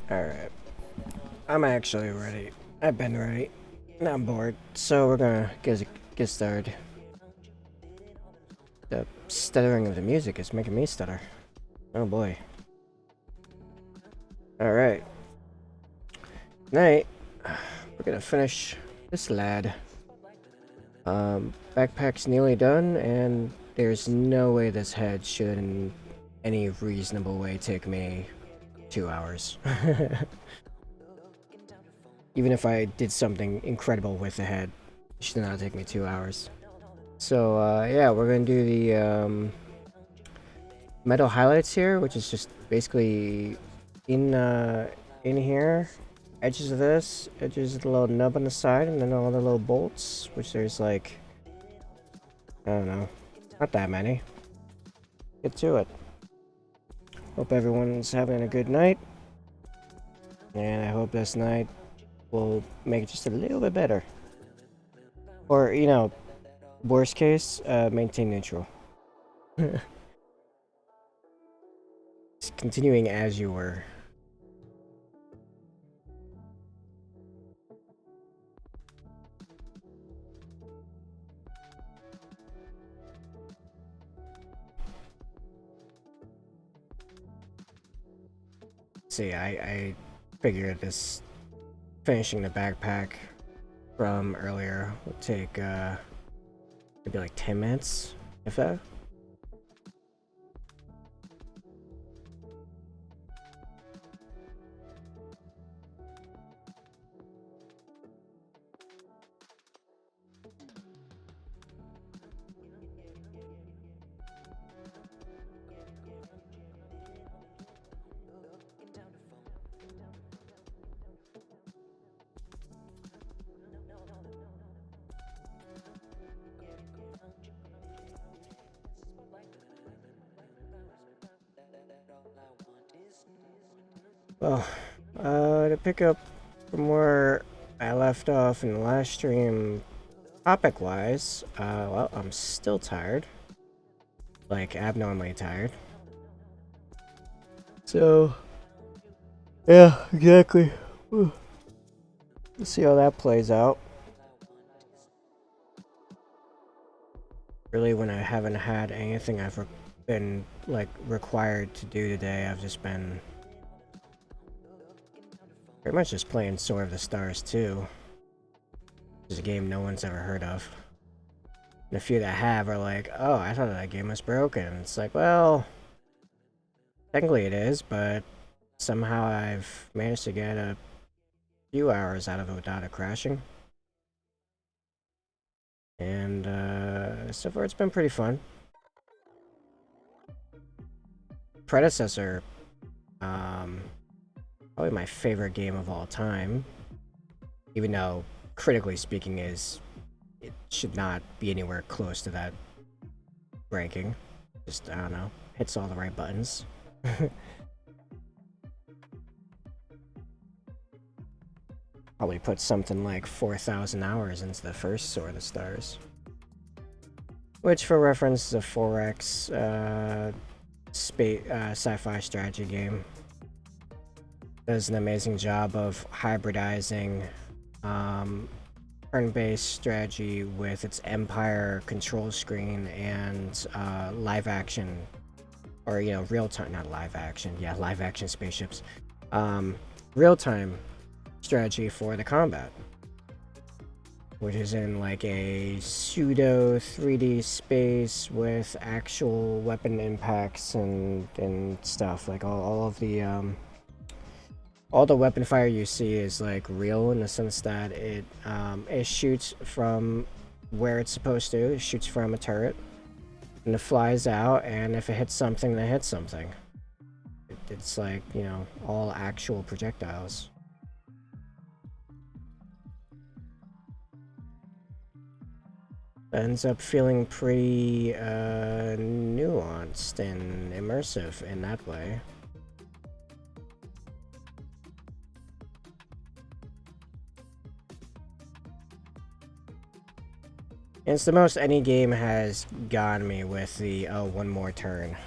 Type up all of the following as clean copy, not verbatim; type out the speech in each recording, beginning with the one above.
Alright. I'm actually ready. I've been ready. Now I'm bored. So we're gonna get started. The stuttering of the music is making me stutter. Oh boy. Alright. Tonight, we're gonna finish this lad. Backpack's nearly done, and there's no way this head should in any reasonable way take me 2 hours. Even if I did something incredible with the head, it should not take me 2 hours. So, yeah, we're gonna do the, metal highlights here, which is just basically in here, edges of this, edges of the little nub on the side, and then all the little bolts, which there's like, I don't know, not that many. Get to it. Hope everyone's having a good night, and I hope this night will make it just a little bit better. Or, you know, worst case, maintain neutral. Just continuing as you were. See, I figured this finishing the backpack from earlier would take maybe like 10 minutes, if that. Well, to pick up from where I left off in the last stream, topic-wise, well, I'm still tired. Like, abnormally tired. So, yeah, exactly. Let's see how that plays out. Really, when I haven't had anything I've been, like, required to do today, I've just been pretty much just playing Sword of the Stars 2. It's a game no one's ever heard of. And a few that have are like, oh, I thought that game was broken. It's like, well, technically it is, but somehow I've managed to get a few hours out of it without it crashing. And so far it's been pretty fun. Predecessor, probably my favorite game of all time. Even though, critically speaking, it should not be anywhere close to that ranking. Just, I don't know, hits all the right buttons. Probably put something like 4,000 hours into the first Sword of the Stars. Which, for reference, is a 4X sci-fi strategy game. Does an amazing job of hybridizing turn-based strategy with its Empire control screen and live action, or, you know, real-time, not live action, yeah, live action spaceships. Real-time strategy for the combat, which is in like a pseudo 3D space with actual weapon impacts and stuff. Like all the weapon fire you see is like real in the sense that it shoots from where it's supposed to. It shoots from a turret and it flies out, and if it hits something, then it hits something. It's like, you know, all actual projectiles. ends up feeling pretty nuanced and immersive in that way. It's the most any game has gotten me with the, oh, one more turn.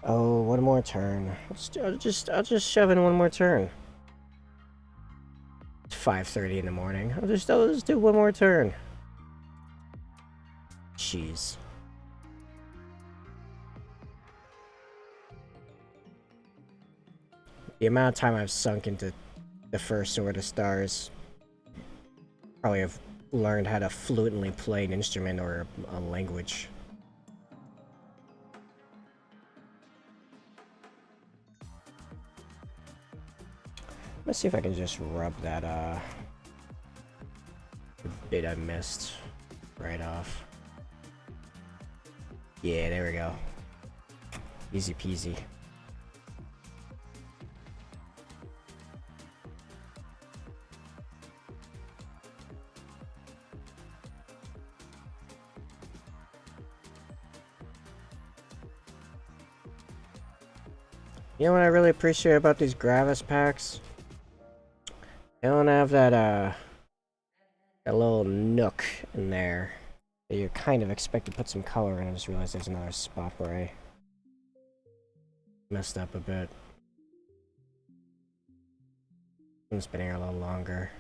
Oh, one more turn. I'll just shove in one more turn. It's 5:30 in the morning. I'll just do one more turn. Jeez. The amount of time I've sunk into the first Sword of Stars, probably have learned how to fluently play an instrument or a language. Let's see if I can just rub that bit I missed right off. Yeah, there we go. Easy peasy. You know what I really appreciate about these Gravis packs? They don't have that a little nook in there that you're kind of expected to put some color in. I just realized there's another spot where I messed up a bit. I'm spinning her a little longer.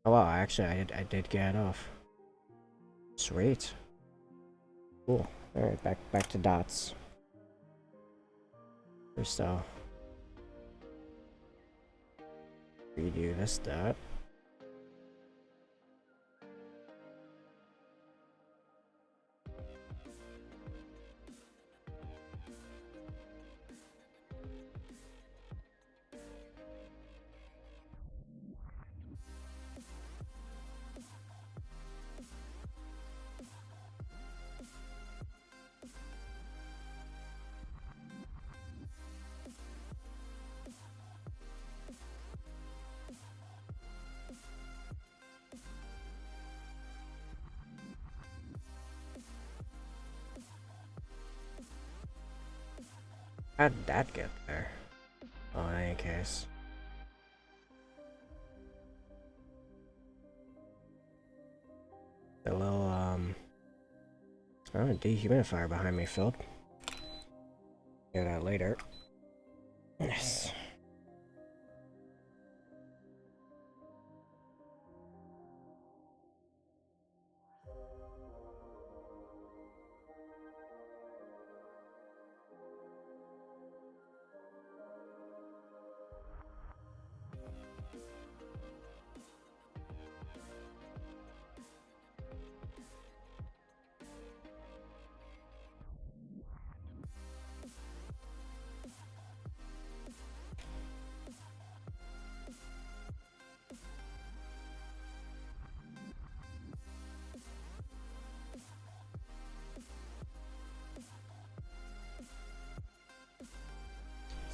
Oh wow, actually I did get it off. Sweet. Cool. Alright, back to dots. First I'll redo this dot. How did that get there? Oh, in any case. A little, oh, a dehumidifier behind me, Phil. Get that later. Yes.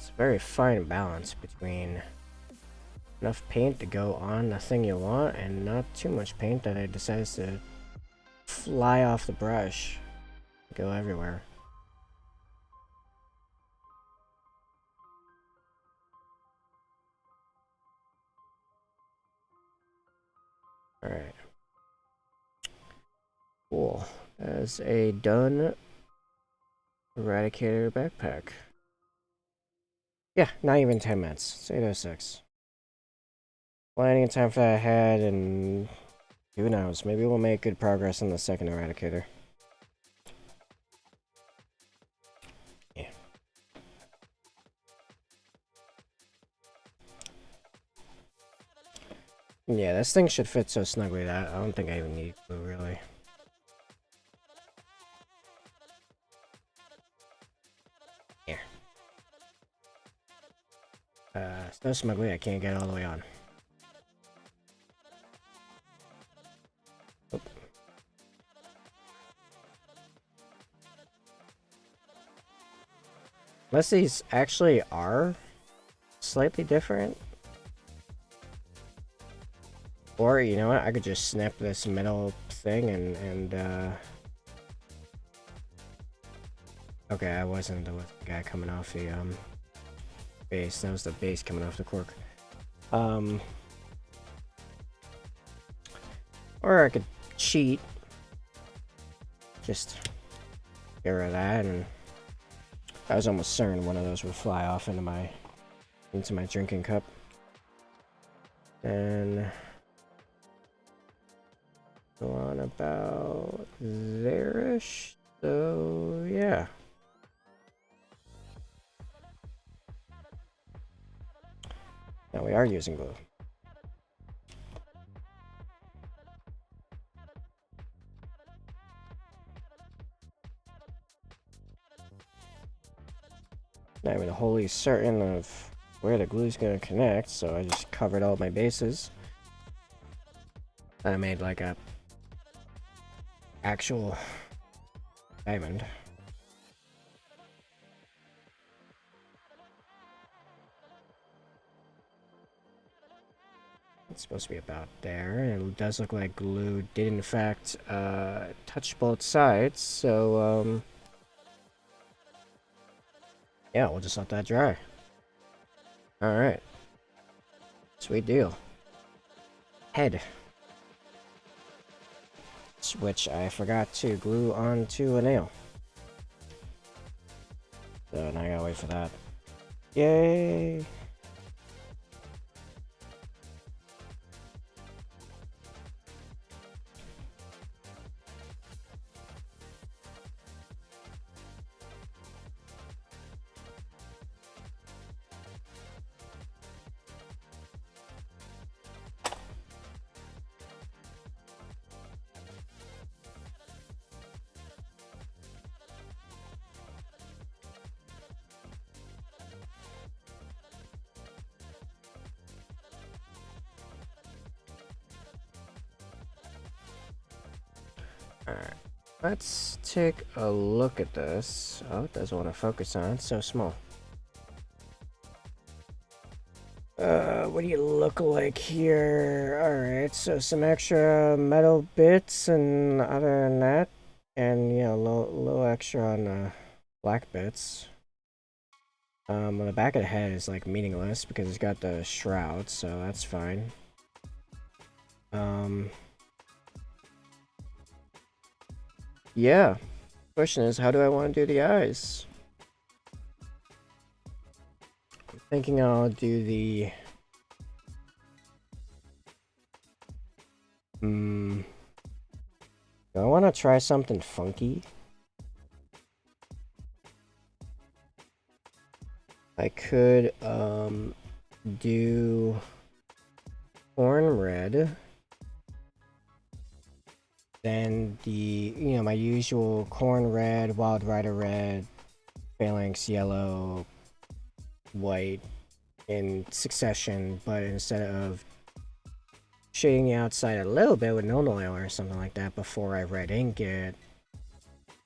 It's a very fine balance between enough paint to go on the thing you want and not too much paint that it decides to fly off the brush, go everywhere. Alright. Cool. As a done Eradicator backpack. Yeah, not even 10 minutes. It's 8:06. Plenty of time for that ahead, and who knows, maybe we'll make good progress on the second Eradicator. Yeah. Yeah, this thing should fit so snugly that I don't think I even need glue, really. Here. So snugly I can't get it all the way on. Oop. Unless these actually are slightly different. Or Or, you know what, I could just snap this metal thing and okay, I wasn't the guy coming off the, base. That was the base coming off the cork. Or I could cheat. Just get rid of that, and I was almost certain one of those would fly off into my drinking cup. And go on about there-ish. So yeah. Now we are using glue. Not even wholly certain of where the glue is going to connect, so I just covered all my bases. I made like a actual diamond. It's supposed to be about there, and it does look like glue did in fact touch both sides, so yeah, we'll just let that dry. Alright. Sweet deal. Head. Which I forgot to glue onto a nail. So now I gotta wait for that. Yay! Alright, let's take a look at this. Oh, it doesn't want to focus on. It's so small. What do you look like here? Alright, so some extra metal bits, and other than that, and you know, little extra on the black bits. On the back of the head is like meaningless because it's got the shroud, so that's fine. Yeah. Question is, how do I want to do the eyes? I'm thinking I'll do the... do I want to try something funky? I could, do... corn red. Then the, you know, my usual corn red, wild rider red, phalanx yellow, white in succession, but instead of shading the outside a little bit with no oil or something like that before I red ink it,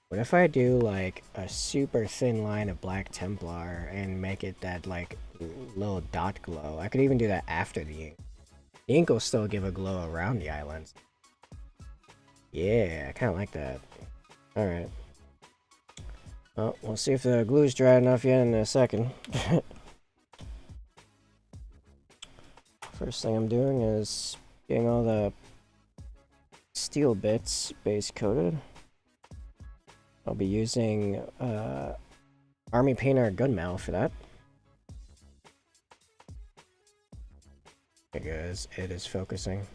what if I do like a super thin line of black Templar and make it that like little dot glow? I could even do that after the ink. The ink will still give a glow around the islands. Yeah, I kind of like that. Alright. Well, we'll see if the glue's dry enough yet in a second. First thing I'm doing is getting all the steel bits base coated. I'll be using Army Painter Gunmetal for that. Okay guys, it is focusing.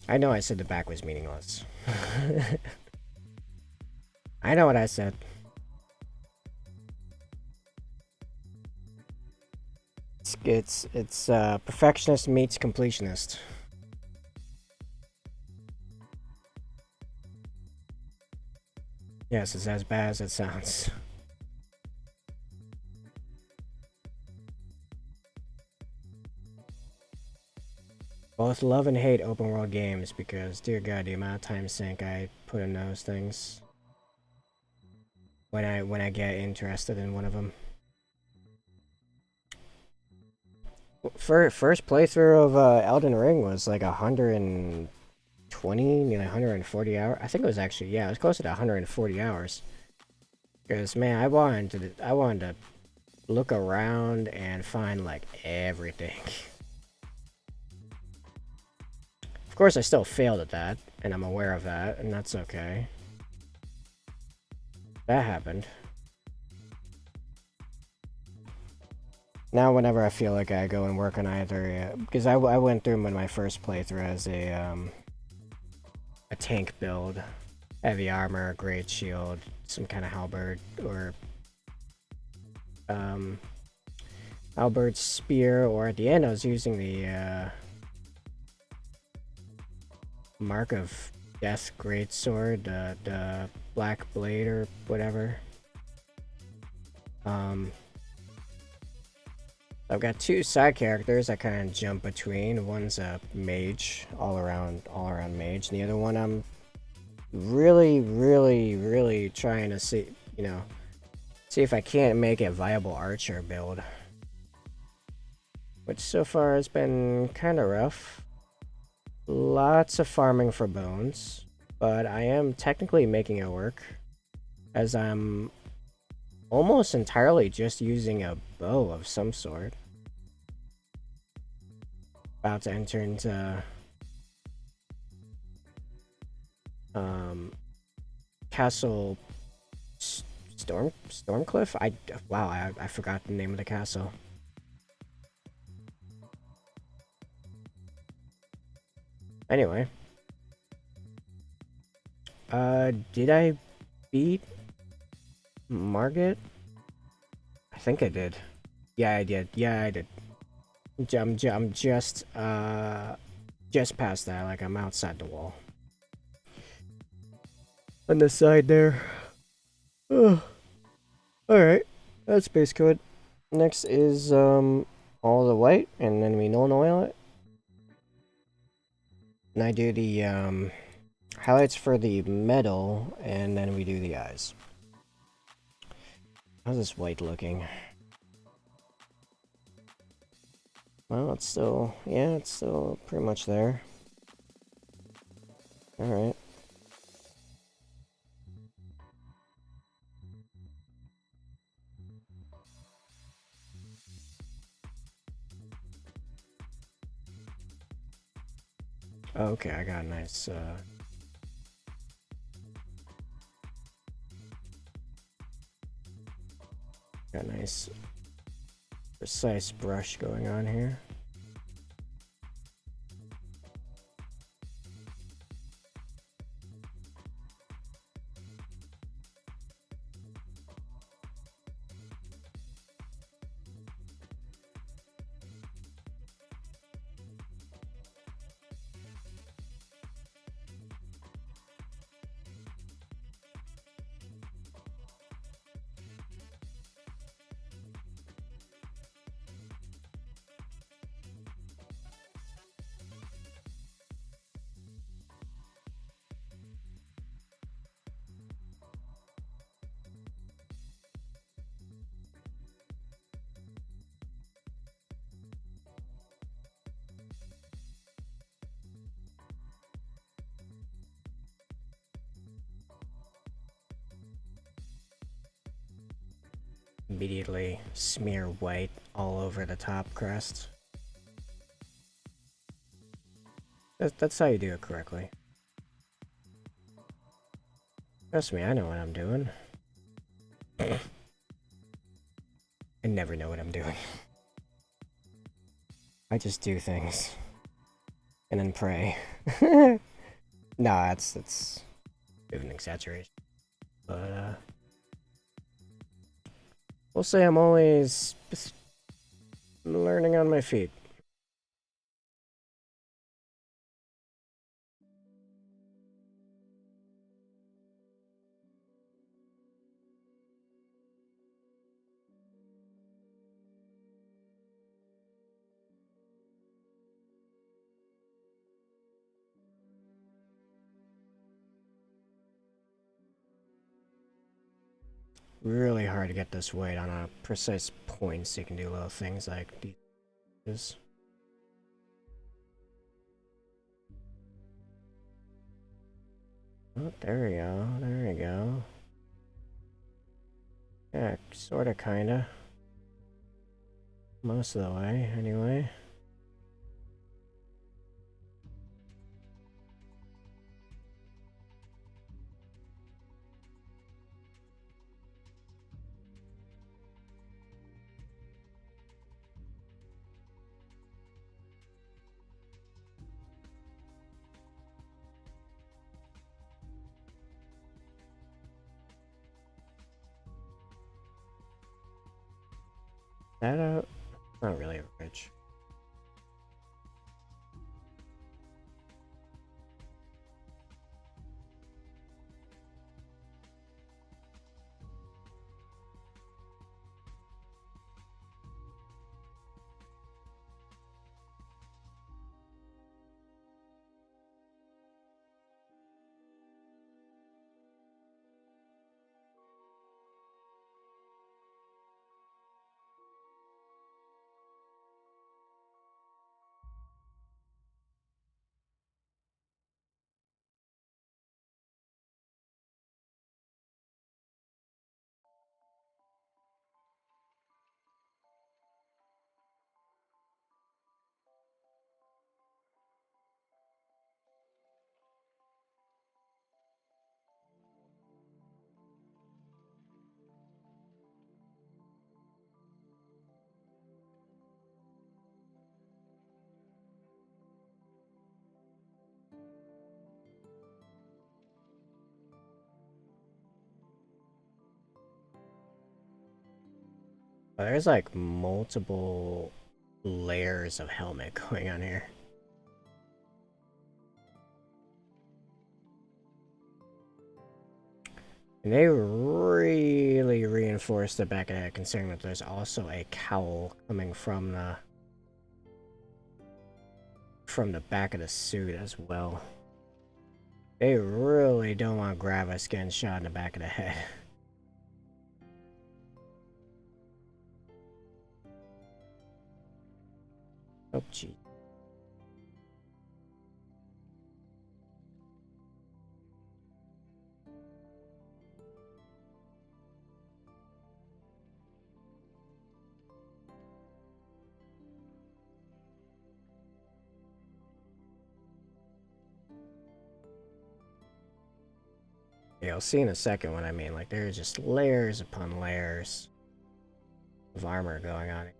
I know I said the back was meaningless. I know what I said. It's perfectionist meets completionist. Yes, it's as bad as it sounds. Both love and hate open world games because, dear God, the amount of time sink I put in those things when I get interested in one of them. First playthrough of Elden Ring was like 120, nearly 140 hours. I think it was actually, yeah, it was closer to 140 hours. Because man, I wanted to look around and find like everything. Of course, I still failed at that, and I'm aware of that, and that's okay. That happened. Now, whenever I feel like I go and work on either, because I went through my first playthrough as a tank build, heavy armor, great shield, some kind of halberd, or halberd spear, or at the end I was using the Mark of Death greatsword, the black blade or whatever. I've got two side characters I kind of jump between. One's a mage, all around mage, and the other one I'm really trying to see, see if I can't make a viable archer build. Which so far has been kind of rough. Lots of farming for bones, but I am technically making it work, as I'm almost entirely just using a bow of some sort. About to enter into Castle Stormcliff? I forgot the name of the castle. Anyway. Did I beat Margit? I think I did. Yeah, I did. I'm just past that, like I'm outside the wall. On the side there. Oh. Alright, that's base code. Next is all the white, and then we non-oil it. And I do the highlights for the metal, and then we do the eyes. How's this white looking? Well, it's still, yeah, it's still pretty much there. Alright. Oh, okay, I got a nice, got a nice precise brush going on here. Immediately smear white all over the top crest. That's how you do it correctly. Trust me, I know what I'm doing. I never know what I'm doing. I just do things. and then pray. No, that's a bit of an exaggeration. But we'll say I'm always learning on my feet. Really hard to get this weight on a precise point so you can do little things like these. Oh, there we go. There we go. Yeah, sorta, kinda. Most of the way, anyway. That not really a bridge. There's like multiple layers of helmet going on here. And they really reinforce the back of the head, considering that there's also a cowl coming from the back of the suit as well. They really don't want Gravis getting shot in the back of the head. Oh, gee. Yeah, you'll see in a second what I mean. Like, there's just layers upon layers of armor going on.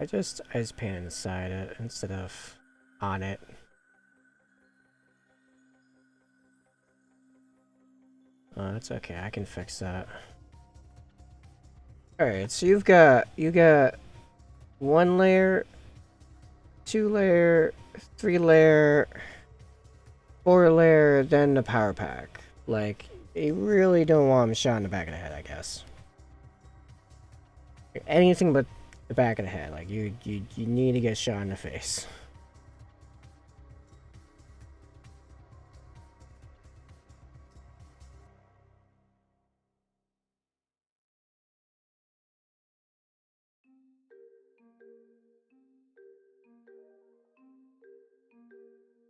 I just paint inside it instead of on it. That's okay. I can fix that. All right. So you got 1 layer, 2 layer, 3 layer, 4 layer, then the power pack. Like, you really don't want him shot in the back of the head, I guess. Anything but the back of the head. Like, you need to get shot in the face.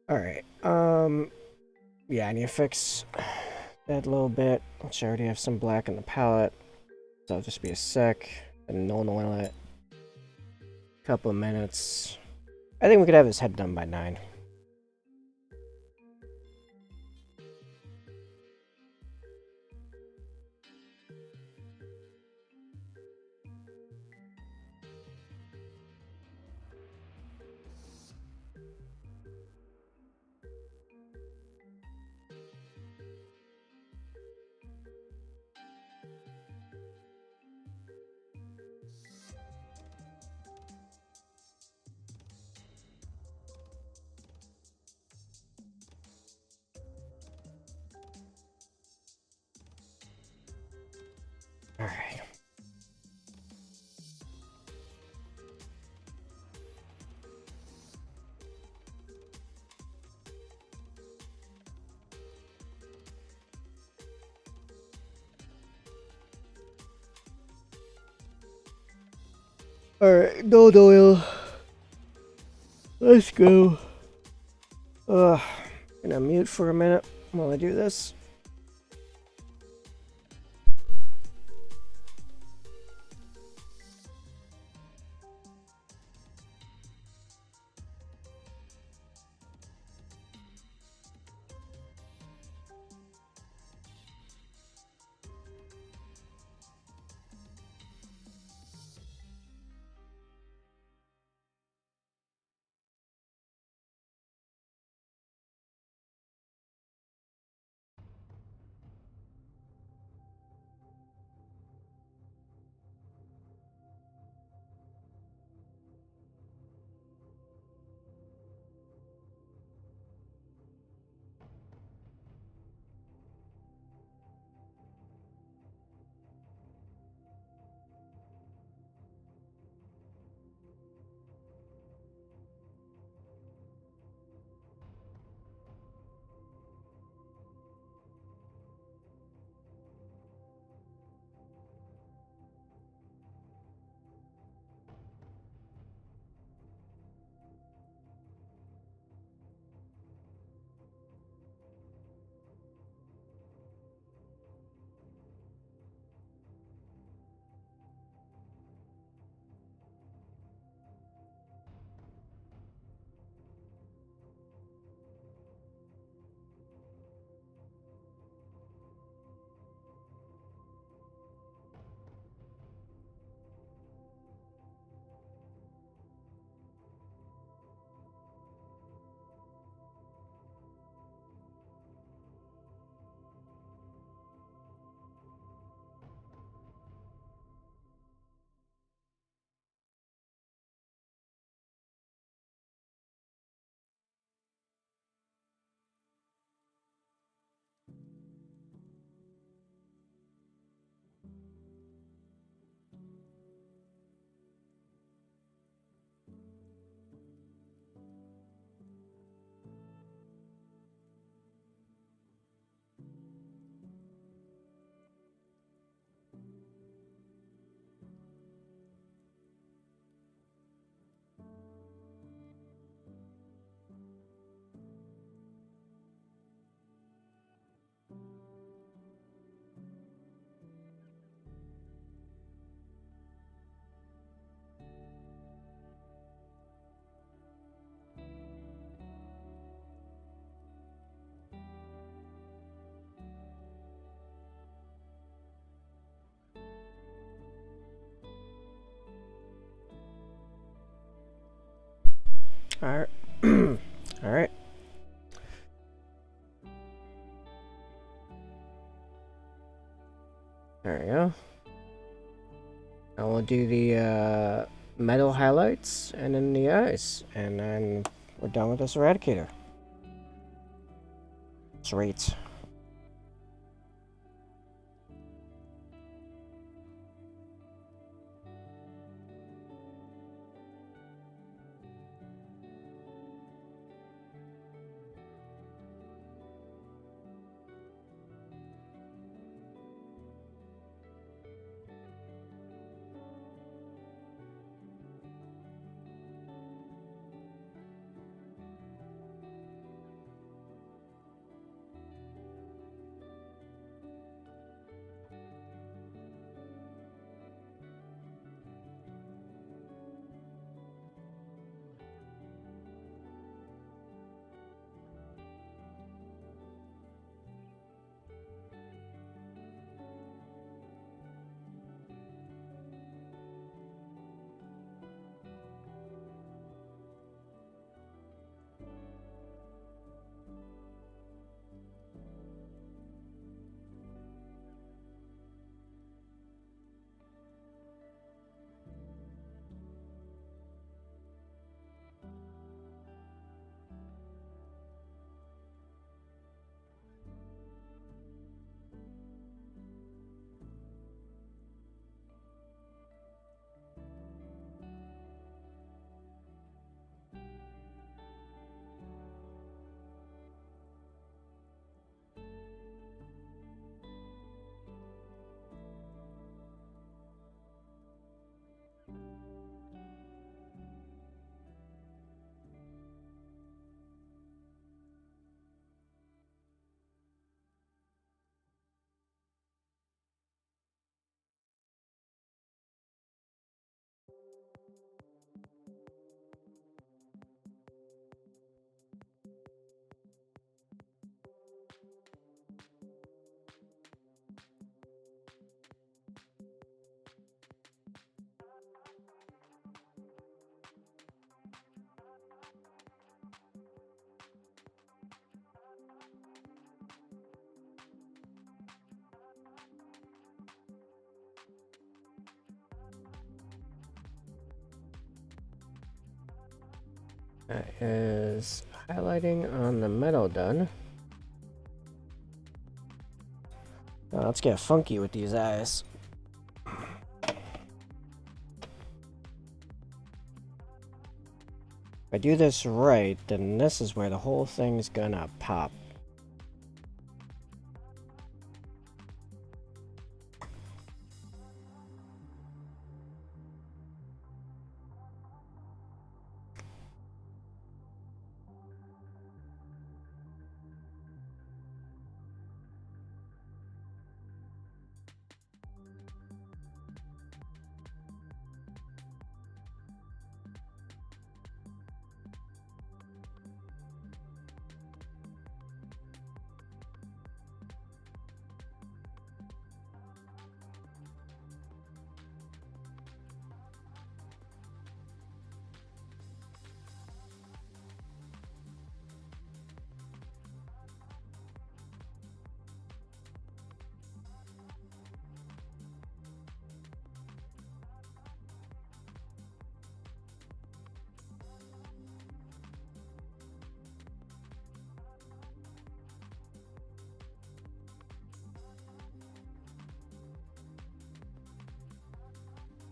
Alright, yeah, I need to fix that a little bit, which I already have some black in the palette. So I'll just be a sec, and no oil it. Couple of minutes. I think we could have his head done by 9. Alright. Alright, no oil. Let's go. Gonna mute for a minute while I do this. Alright. Alright. There we go. Now we'll do the metal highlights and then the eyes. And then we're done with this Eradicator. Sweet. That is highlighting on the metal done. Now let's get funky with these eyes. If I do this right, then this is where the whole thing's gonna pop.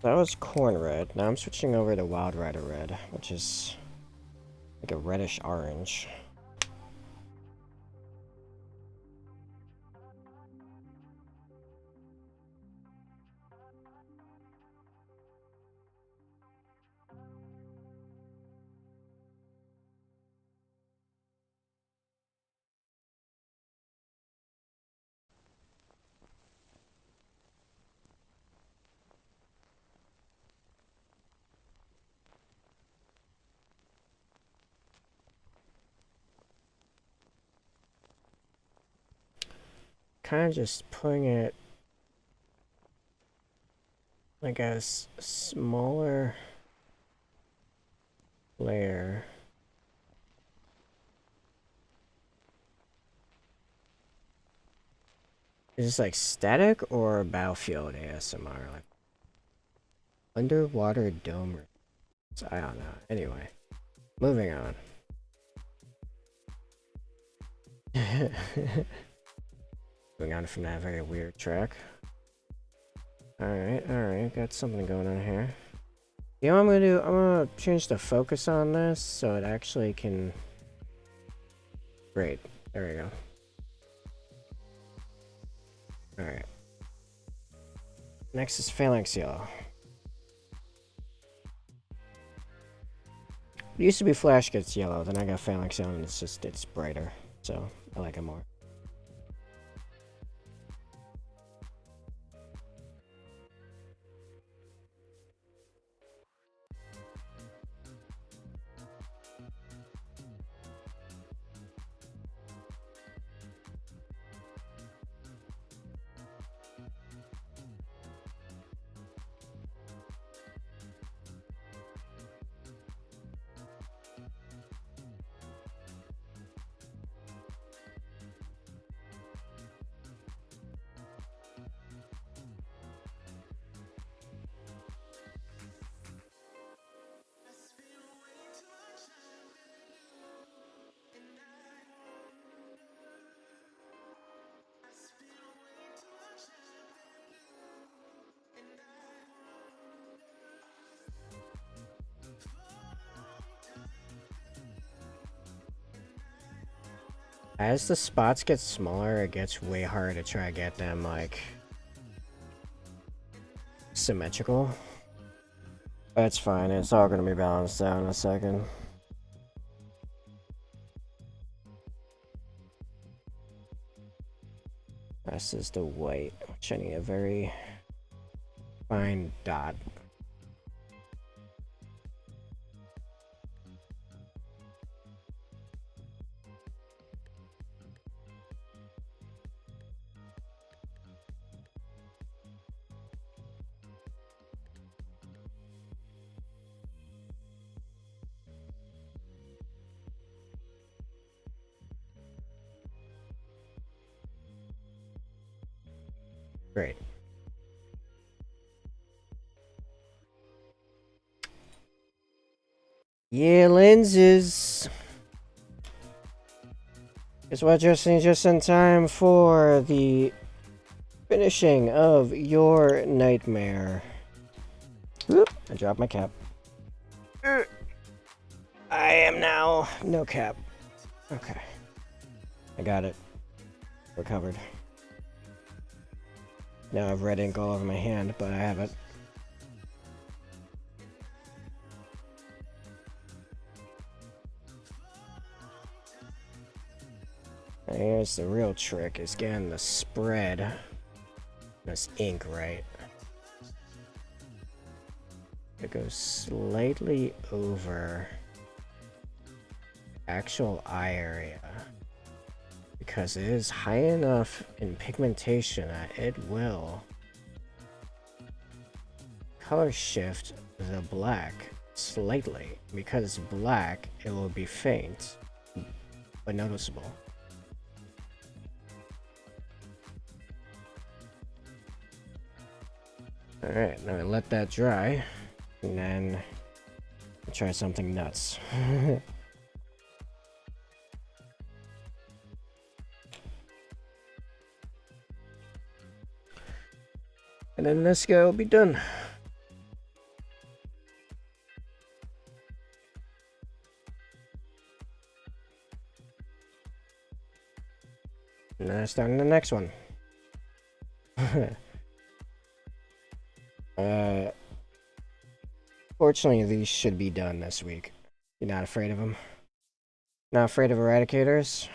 That was corn red. Now I'm switching over to Wild Rider red, which is like a reddish orange. Kind of just putting it like a smaller layer. Is this like static or battlefield ASMR? Like underwater dome? I don't know. Anyway, moving on. Moving on from that very weird track. Alright, got something going on here. You know what I'm gonna do? I'm gonna change the focus on this so it actually can... Great, there we go. Alright. Next is Phalanx Yellow. It used to be Flash gets yellow, then I got Phalanx Yellow and it's brighter. So, I like it more. As the spots get smaller, it gets way harder to try to get them, like, symmetrical. That's fine, it's all gonna be balanced out in a second. This is the white, which I need a very fine dot. Great. Yeah, lenses. Guess what, Justin? Just in time for the finishing of your nightmare. Whoop, I dropped my cap. I am now no cap. Okay. I got it. Recovered. Now I have red ink all over my hand, but I have it. And here's the real trick, is getting the spread. This ink right. It goes slightly over actual eye area. Because it is high enough in pigmentation that it will color shift the black slightly. Because it's black, it will be faint, but noticeable. Alright, now I let that dry, and then I'll try something nuts. And then this guy will be done. And then I start on the next one. Fortunately, these should be done this week. You're not afraid of them? Not afraid of eradicators?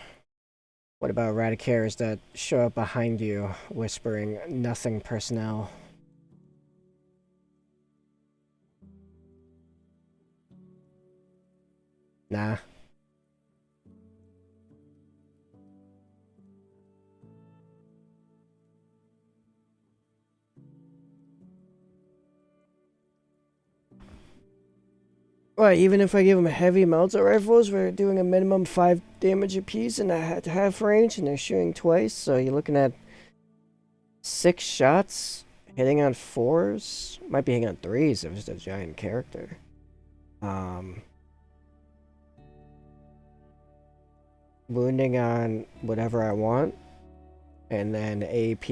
What about eradicators that show up behind you, whispering, "Nothing personnel"? Nah. What, even if I give them heavy melter rifles, we're doing a minimum 5 damage apiece in a half range, and they're shooting twice, so you're looking at 6 shots, hitting on 4s. Might be hitting on 3s if it's a giant character. Wounding on whatever I want. And then AP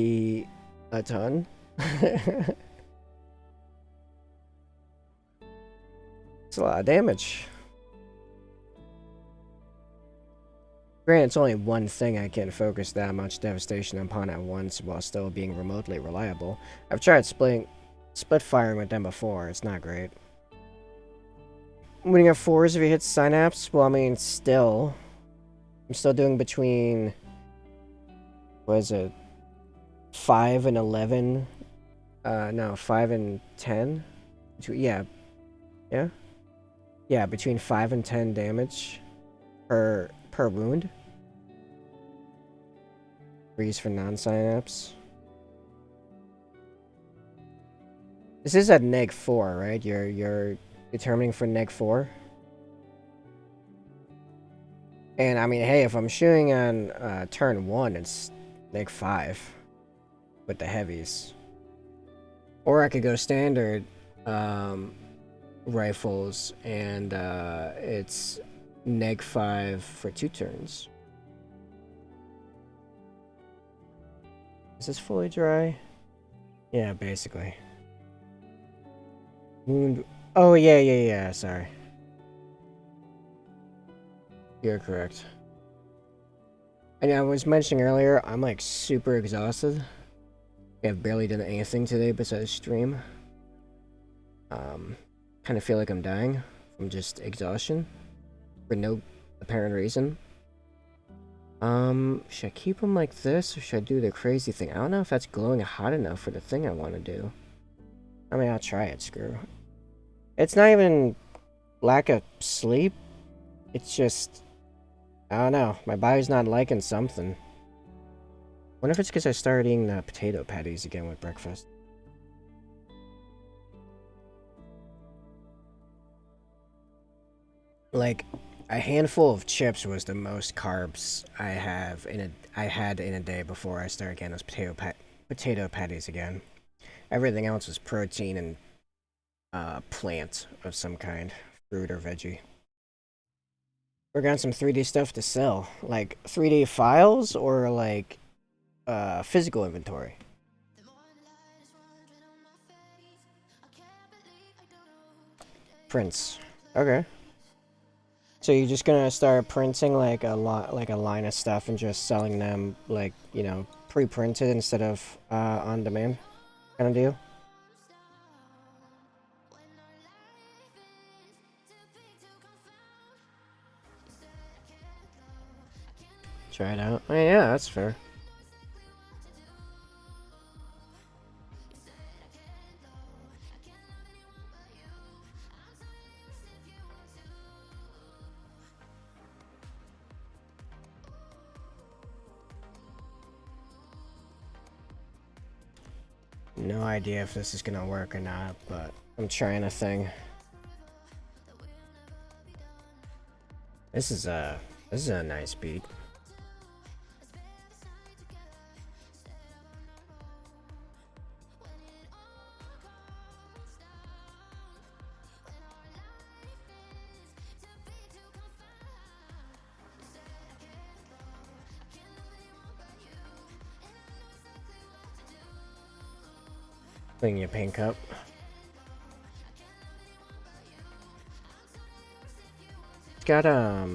a ton. It's a lot of damage. Granted, it's only one thing I can focus that much devastation upon at once while still being remotely reliable. I've tried split firing with them before. It's not great. Winning at 4s if he hits Synapse, well, I mean, still. I'm still doing between, what is it, 5 and 11? No, 5 and 10? Yeah. Yeah, between 5 and 10 damage per wound. Freeze for non-synapse. This is at -4, right? You're determining for -4. And I mean, hey, if I'm shooting on turn 1, it's -5 with the heavies. Or I could go standard rifles and it's -5 for 2 turns. Is this fully dry? Yeah, basically. Wound. Oh, yeah, sorry. You're correct. And I was mentioning earlier, I'm like super exhausted. I've barely done anything today besides stream. Kind of feel like I'm dying from just exhaustion for no apparent reason. Should I keep them like this or should I do the crazy thing? I don't know if that's glowing hot enough for the thing I want to do. I mean, I'll try it, screw. It's not even lack of sleep. It's just, I don't know. My body's not liking something. Wonder if it's because I started eating the potato patties again with breakfast. Like, a handful of chips was the most carbs I had in a day before I started getting those potato patties again. Everything else was protein and plant of some kind, fruit or veggie. We're got some 3D stuff to sell, like 3D files or like physical inventory. Prints. Okay. So you're just gonna start printing like a line of stuff and just selling them like, you know, pre-printed instead of on demand kind of deal? Try it out. Oh, yeah, that's fair. No idea if this is gonna work or not, but I'm trying a thing. This is a nice beat. Clean your paint cup. It's got I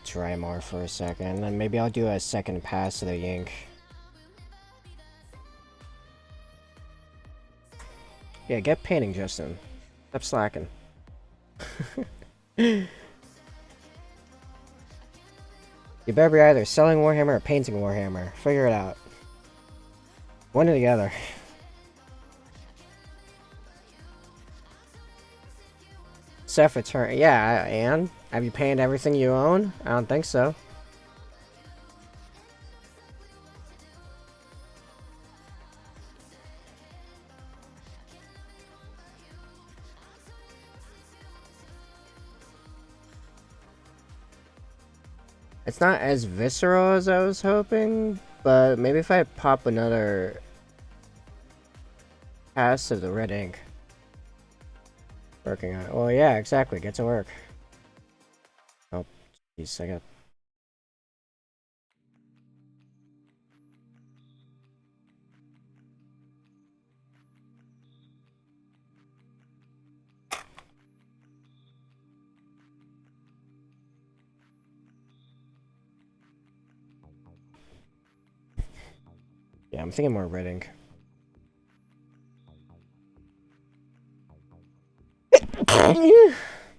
try more for a second, and maybe I'll do a second pass of the ink. Yeah, get painting, Justin. Stop slacking. You better be either selling Warhammer or painting Warhammer. Figure it out. One or the other. Self return. Yeah, and? Have you painted everything you own? I don't think so. It's not as visceral as I was hoping, but maybe if I pop another pass of the red ink. Working on it. Well, yeah, exactly. Get to work. Oh, jeez, I got... Yeah, I'm thinking more red ink.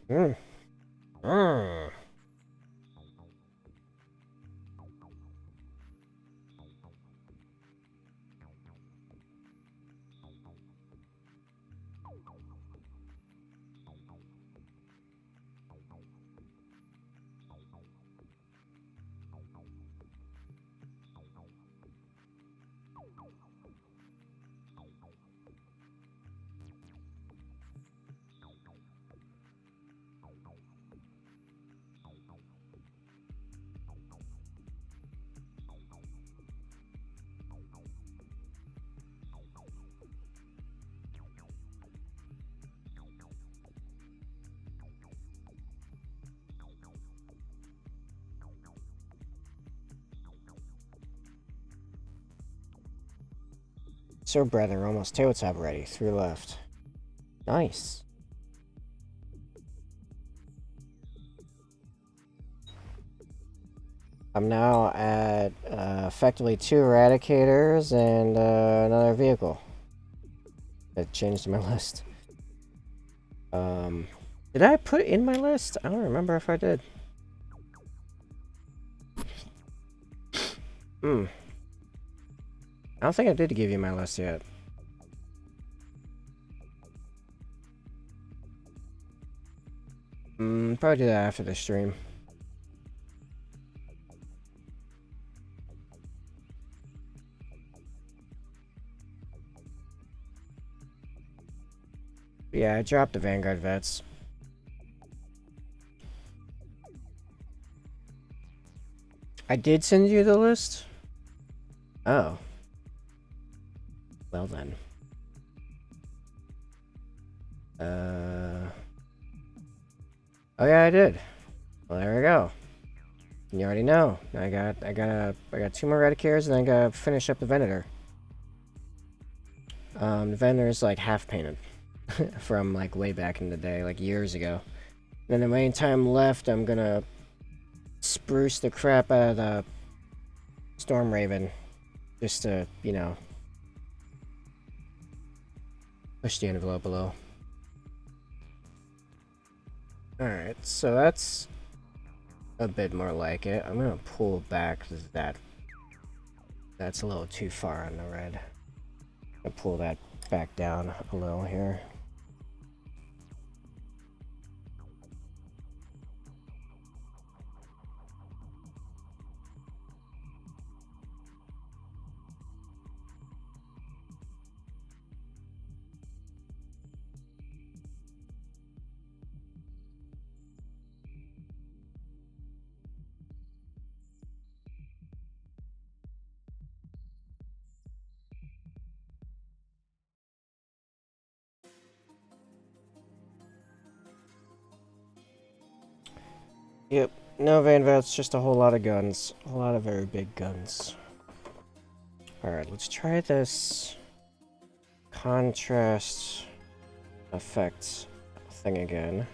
Mm. Mm. So, brother, almost tabletop ready. Through left. Nice. I'm now at effectively 2 Eradicators and another vehicle. That changed my list. Did I put it in my list? I don't remember if I did. I don't think I did give you my list yet. Probably do that after the stream. Yeah, I dropped the Vanguard vets. I did send you the list? Oh. Well then. Oh yeah, I did. Well, there we go. You already know. I got 2 more Eradicators and I gotta finish up the Venator. The Venator is like half painted from like way back in the day, like years ago. Then the main time left, I'm gonna spruce the crap out of the Storm Raven, just to, you know, push the envelope below. Alright, so that's a bit more like it. I'm gonna pull back because that's a little too far on the red. I'll pull that back down a little here. Yep, no Van Vets, just a whole lot of guns. A lot of very big guns. Alright, let's try this contrast effect thing again.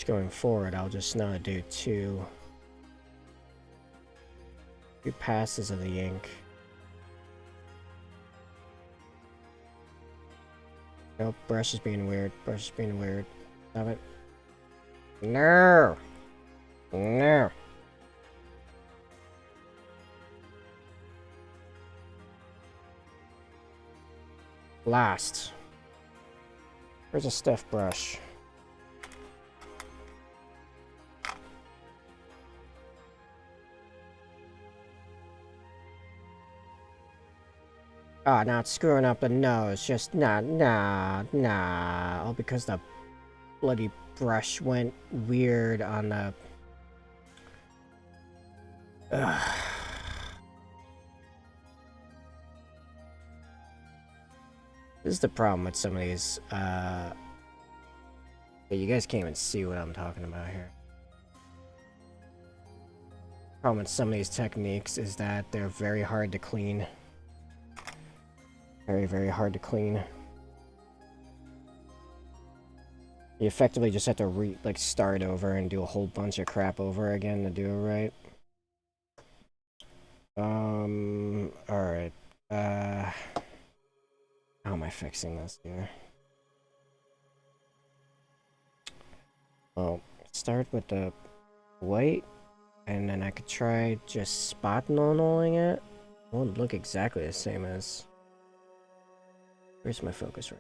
Going forward, I'll just not do two passes of the ink. Nope, brush is being weird. Brush is being weird. Stop it. No! No! Last. Where's a stiff brush? Ah, now it's screwing up the nose. Just nah. All because the bloody brush went weird on the... This is the problem with some of these, yeah, you guys can't even see what I'm talking about here. Problem with some of these techniques is that they're very hard to clean. Very, very hard to clean. You effectively just have to start over and do a whole bunch of crap over again to do it right. Alright. How am I fixing this here? Well, start with the white, and then I could try just spot no-nulling it. It won't look exactly the same as... Where's my focus right?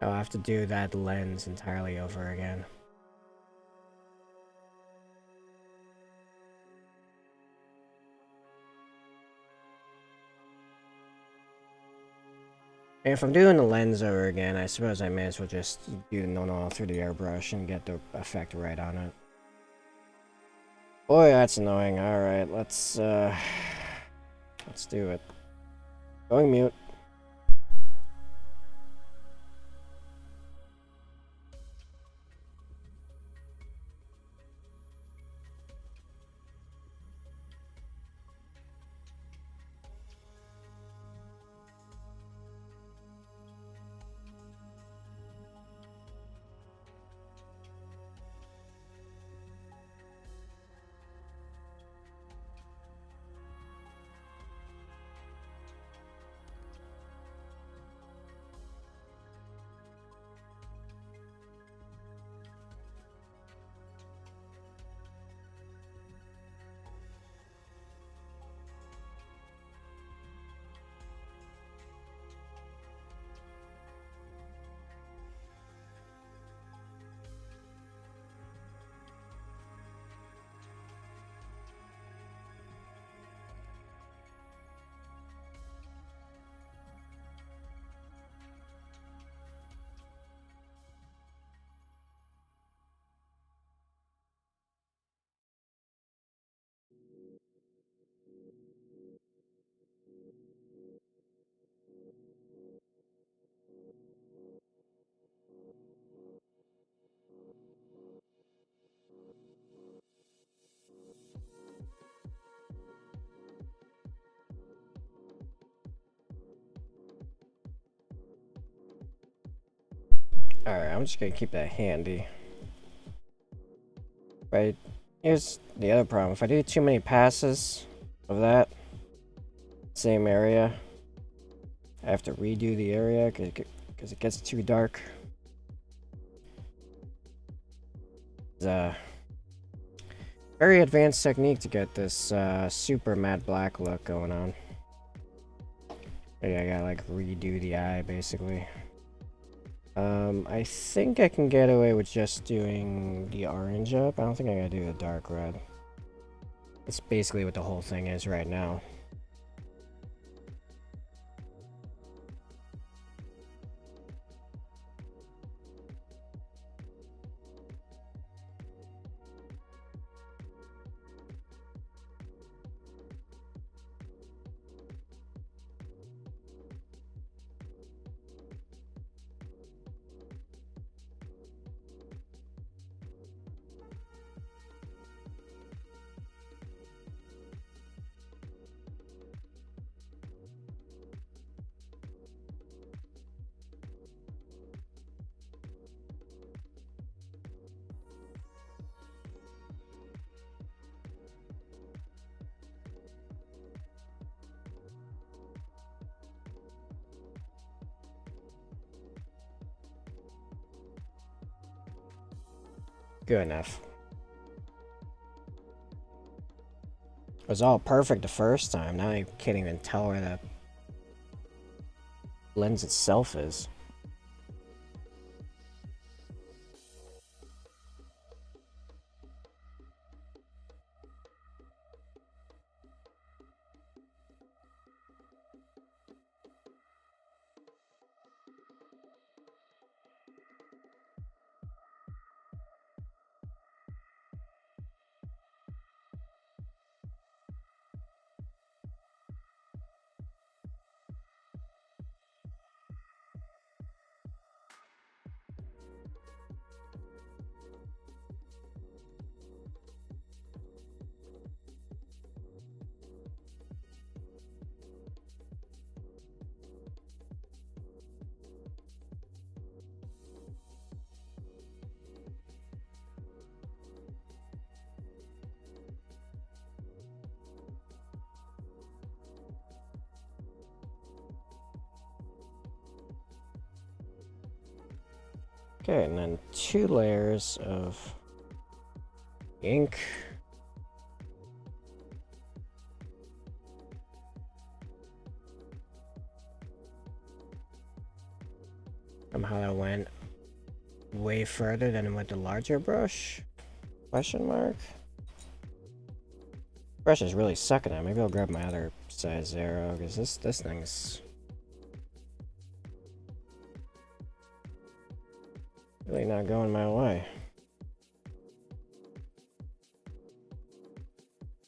I'll have to do that lens entirely over again. And if I'm doing the lens over again, I suppose I may as well just do the no-null through the airbrush and get the effect right on it. Boy, that's annoying. Alright, let's do it. Going mute. Alright, I'm just gonna keep that handy. Right, here's the other problem. If I do too many passes of that same area, I have to redo the area because it gets too dark. It's a very advanced technique to get this super matte black look going on. Yeah, I gotta like redo the eye basically. I think I can get away with just doing the orange up. I don't think I gotta do the dark red. That's basically what the whole thing is right now. Good enough. It was all perfect the first time. Now I can't even tell where the lens itself is. Okay, and then 2 layers of ink. Somehow that went way further than with the larger brush. Question mark. Brush is really sucking at. Maybe I'll grab my other size 0 because this thing's really not going my way.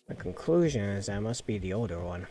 The conclusion is that must be the older one.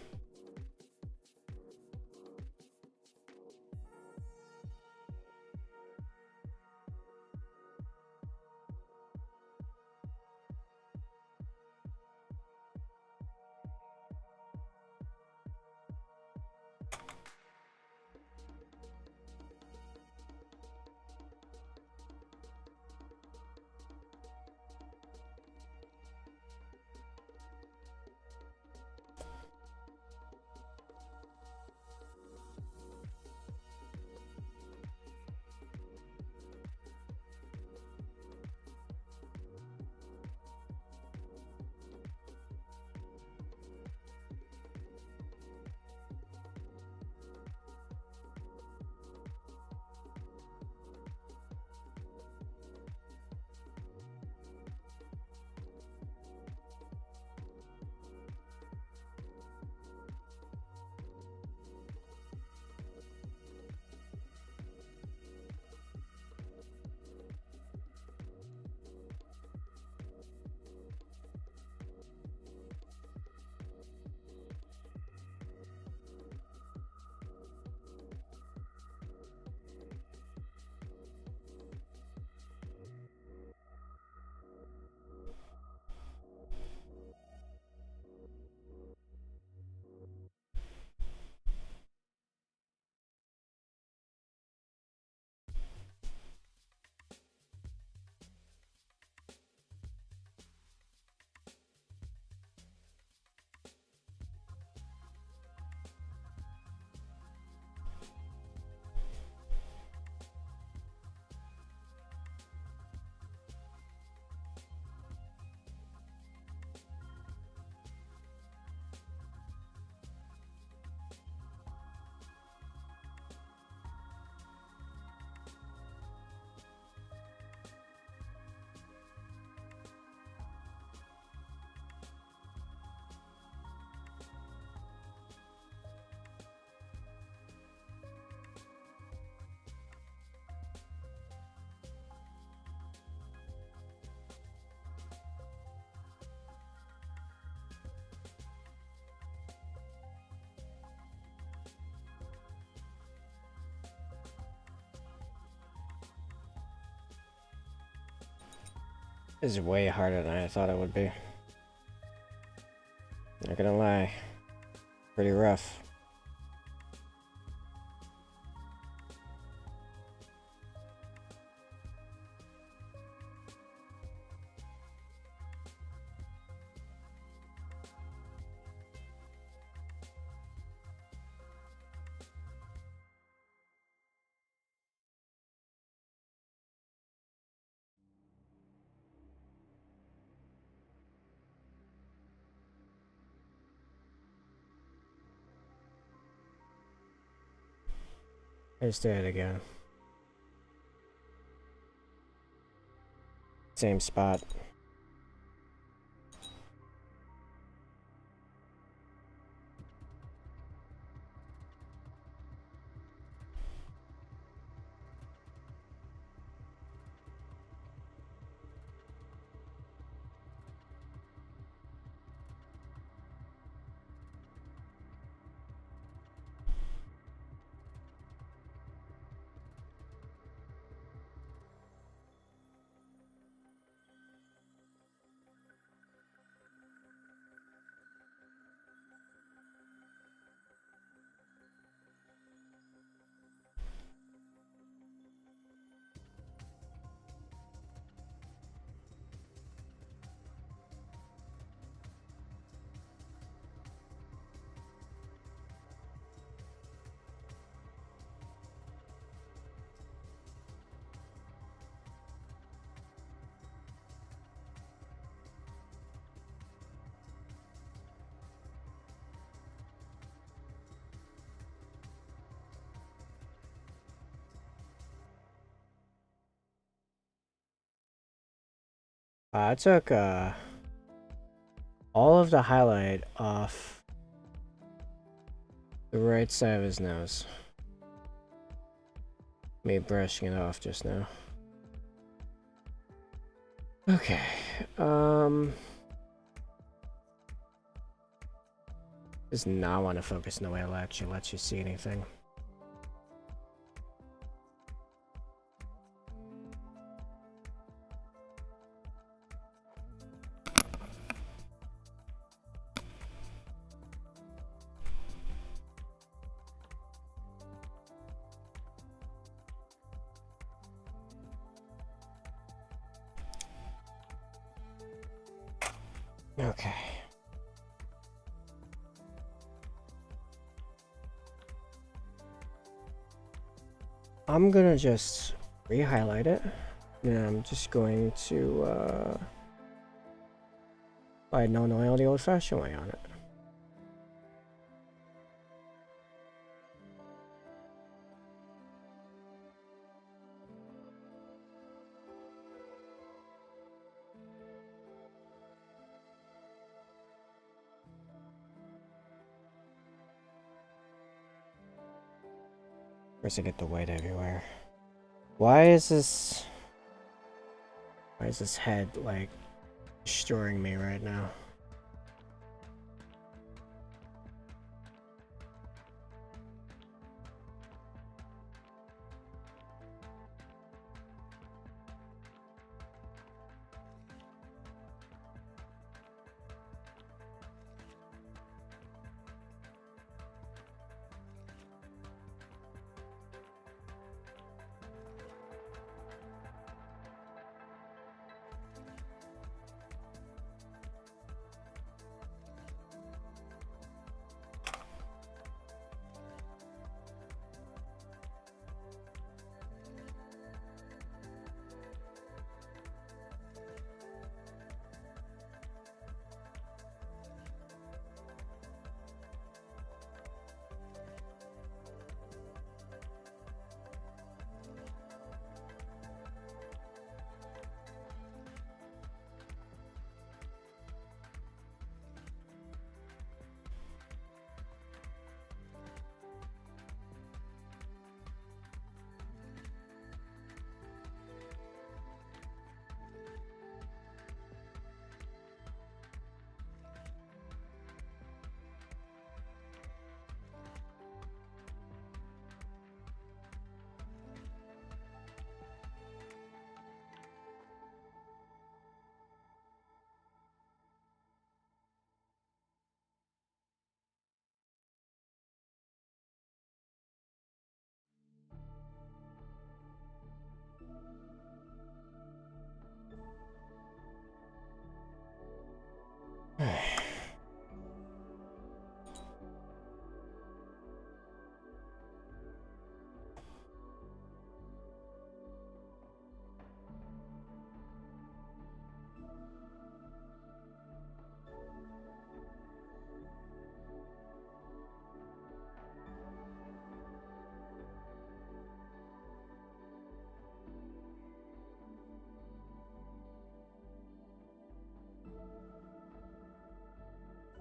This is way harder than I thought it would be. Not gonna lie. Pretty rough. Let's do it again. Same spot. I took all of the highlight off the right side of his nose. Me brushing it off just now. Okay. Does not want to focus in the way it'll actually let you see anything. Okay. I'm gonna just re-highlight it. And I'm just going to apply no oil the old-fashioned way on it. Where's I get the white everywhere? Why is this head like destroying me right now?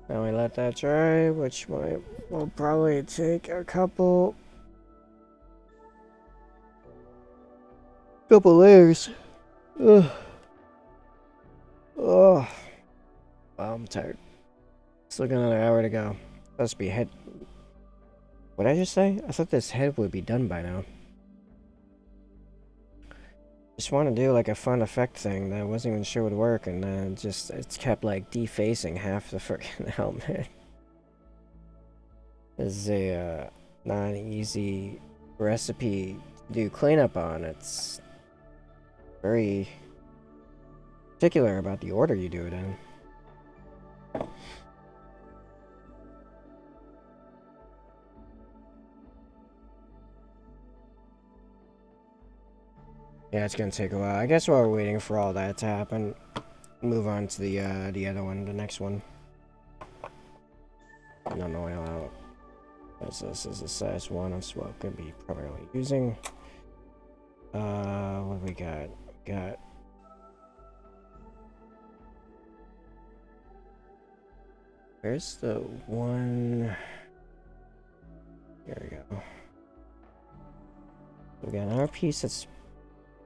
Now we let that dry, which will probably take a couple layers. Ugh. Oh, wow, I'm tired. Still got another hour to go. Supposed to be head. What did I just say? I thought this head would be done by now. Just want to do like a fun effect thing that I wasn't even sure would work, and then it's kept like defacing half the freaking helmet. This is a not an easy recipe to do cleanup on. It's very particular about the order you do it in. Yeah, it's gonna take a while. I guess while we're waiting for all that to happen, move on to the other one, the next one. No oil out. This is a size 1. That's what I'm gonna be primarily using. What do we got? Where's the one? Here we go. We got another piece that's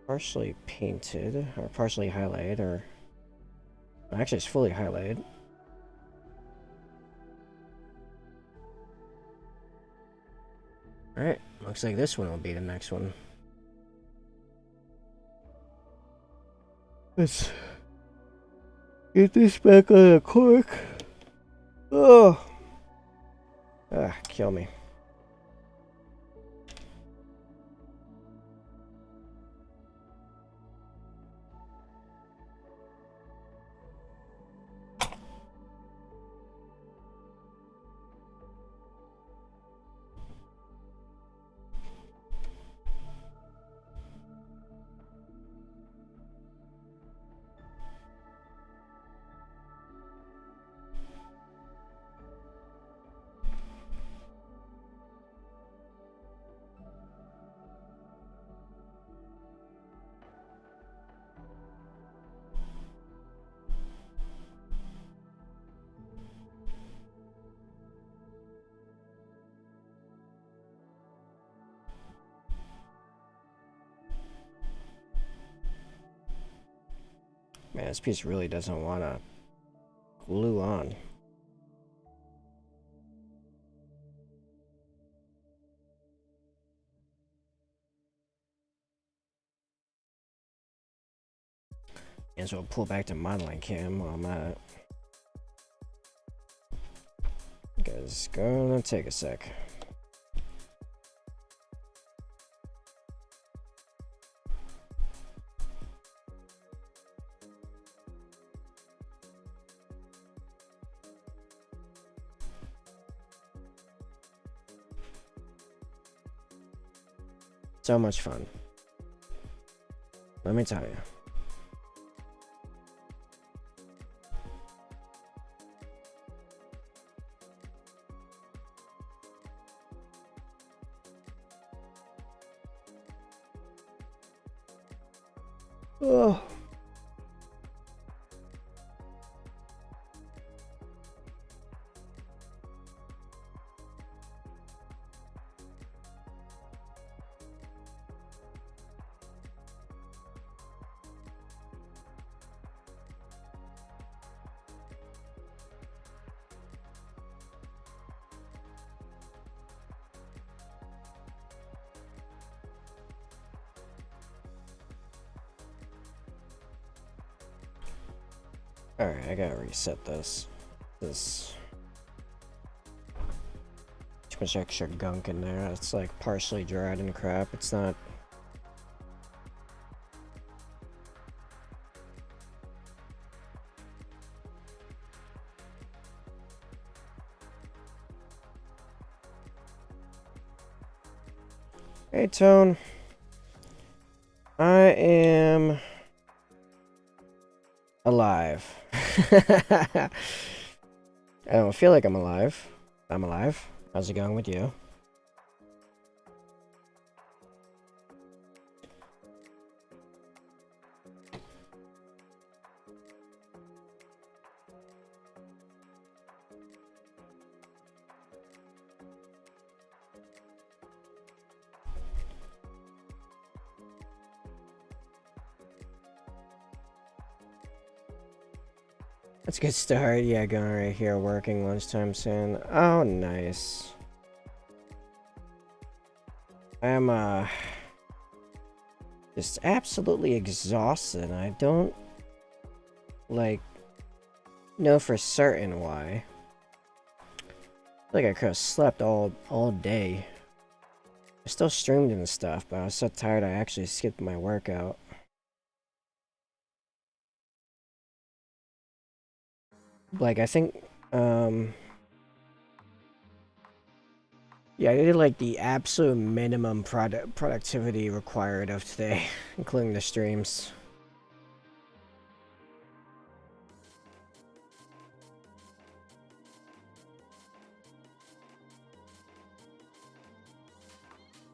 partially painted, or partially highlighted, or actually it's fully highlighted. Alright, looks like this one will be the next one. Let's get this back on the cork. Oh! Ah, kill me. Man, this piece really doesn't want to glue on. And so I'll pull back to modeling cam while I'm at it. Guys, it's gonna take a sec. So much fun. Let me tell you. Oh. Alright, I gotta reset this. Too much extra gunk in there. It's like partially dried and crap. It's not. Hey, Tone. I am alive. I don't feel like I'm alive. I'm alive. How's it going with you? Let's get started. Yeah, going right here, working lunchtime soon. Oh, nice. I'm just absolutely exhausted. I don't like know for certain why. I feel like I could have slept all day. I still streamed and stuff, but I was so tired I actually skipped my workout. Like, I think, yeah, I did like the absolute minimum productivity required of today, including the streams.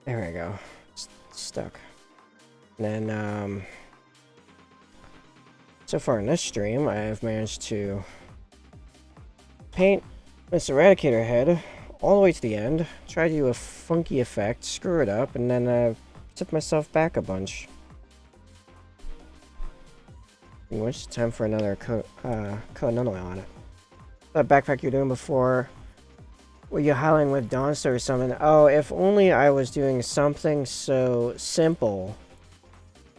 There we go. Stuck. And then, so far in this stream, I have managed to paint this Eradicator head all the way to the end, try to do a funky effect, screw it up, and then tip myself back a bunch. Which time for another coat none oil on it. That backpack you're doing before, were you highlighting with Dawnstone or something? Oh, if only I was doing something so simple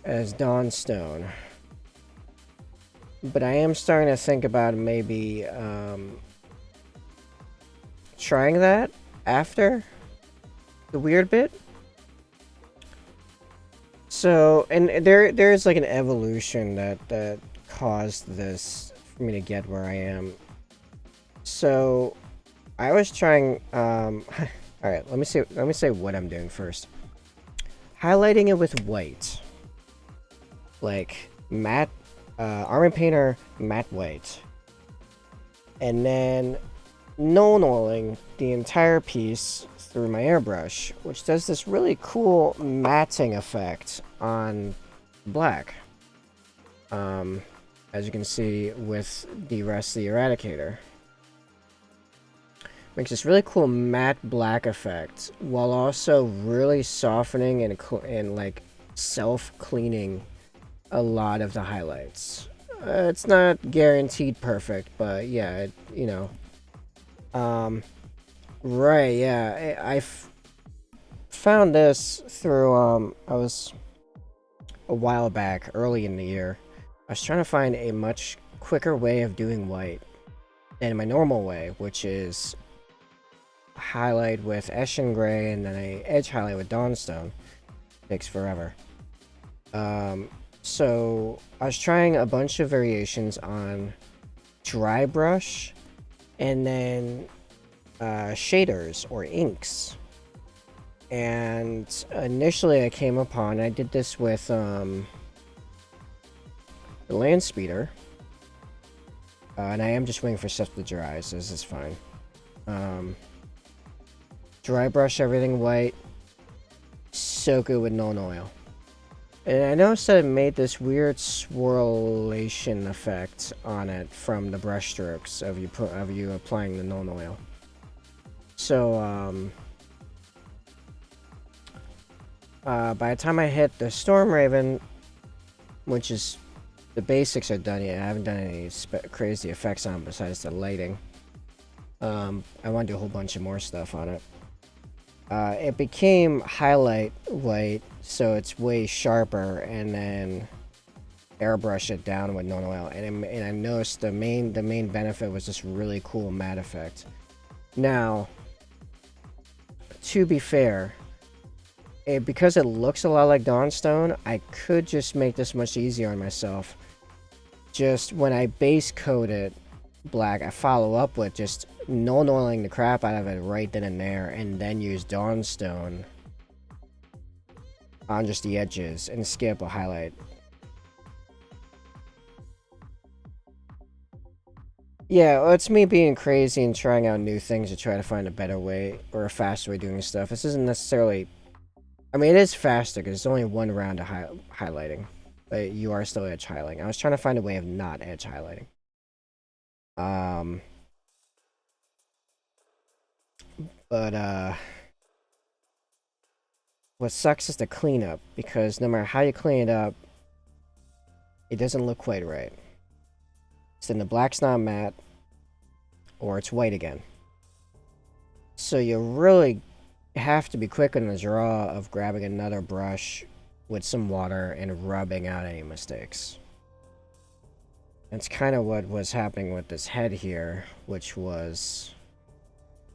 as Dawnstone. But I am starting to think about maybe trying that after the weird bit. So, and there's like an evolution that caused this for me to get where I am. So, I was trying. All right, let me say what I'm doing first. Highlighting it with white, like matte, Armor Painter matte white, and then no-oiling the entire piece through my airbrush, which does this really cool matting effect on black. As you can see with the rest of the Eradicator. Makes this really cool matte black effect, while also really softening and like self-cleaning a lot of the highlights. It's not guaranteed perfect, but yeah, you know. Right, yeah. I found this through, I was a while back, early in the year. I was trying to find a much quicker way of doing white than my normal way, which is highlight with Eshin Gray and then a edge highlight with Dawnstone. Takes forever. So I was trying a bunch of variations on dry brush and then shaders or inks. And initially I came upon, I did this with the land speeder. And I am just waiting for stuff to dry, so this is fine. Dry brush everything white. Soak it with non-oil. And I noticed that it made this weird swirlation effect on it from the brush strokes of you applying the non-oil. So by the time I hit the Storm Raven, which is the basics are done yet, I haven't done any crazy effects on it besides the lighting. I want to do a whole bunch of more stuff on it. It became highlight white, so it's way sharper, and then airbrush it down with non-oil. And I noticed the main benefit was this really cool matte effect. Now, to be fair, because it looks a lot like Dawnstone, I could just make this much easier on myself. Just when I base coat it black, I follow up with just non-oiling the crap out of it right then and there, and then use Dawnstone on just the edges and skip a highlight. Yeah, well, it's me being crazy and trying out new things to try to find a better way or a faster way of doing stuff. This isn't necessarily... I mean, it is faster because it's only one round of highlighting, but you are still edge highlighting. I was trying to find a way of not edge highlighting. But what sucks is the cleanup, because no matter how you clean it up, it doesn't look quite right. So then the black's not matte, or it's white again. So you really have to be quick on the draw of grabbing another brush with some water and rubbing out any mistakes. That's kind of what was happening with this head here, which was...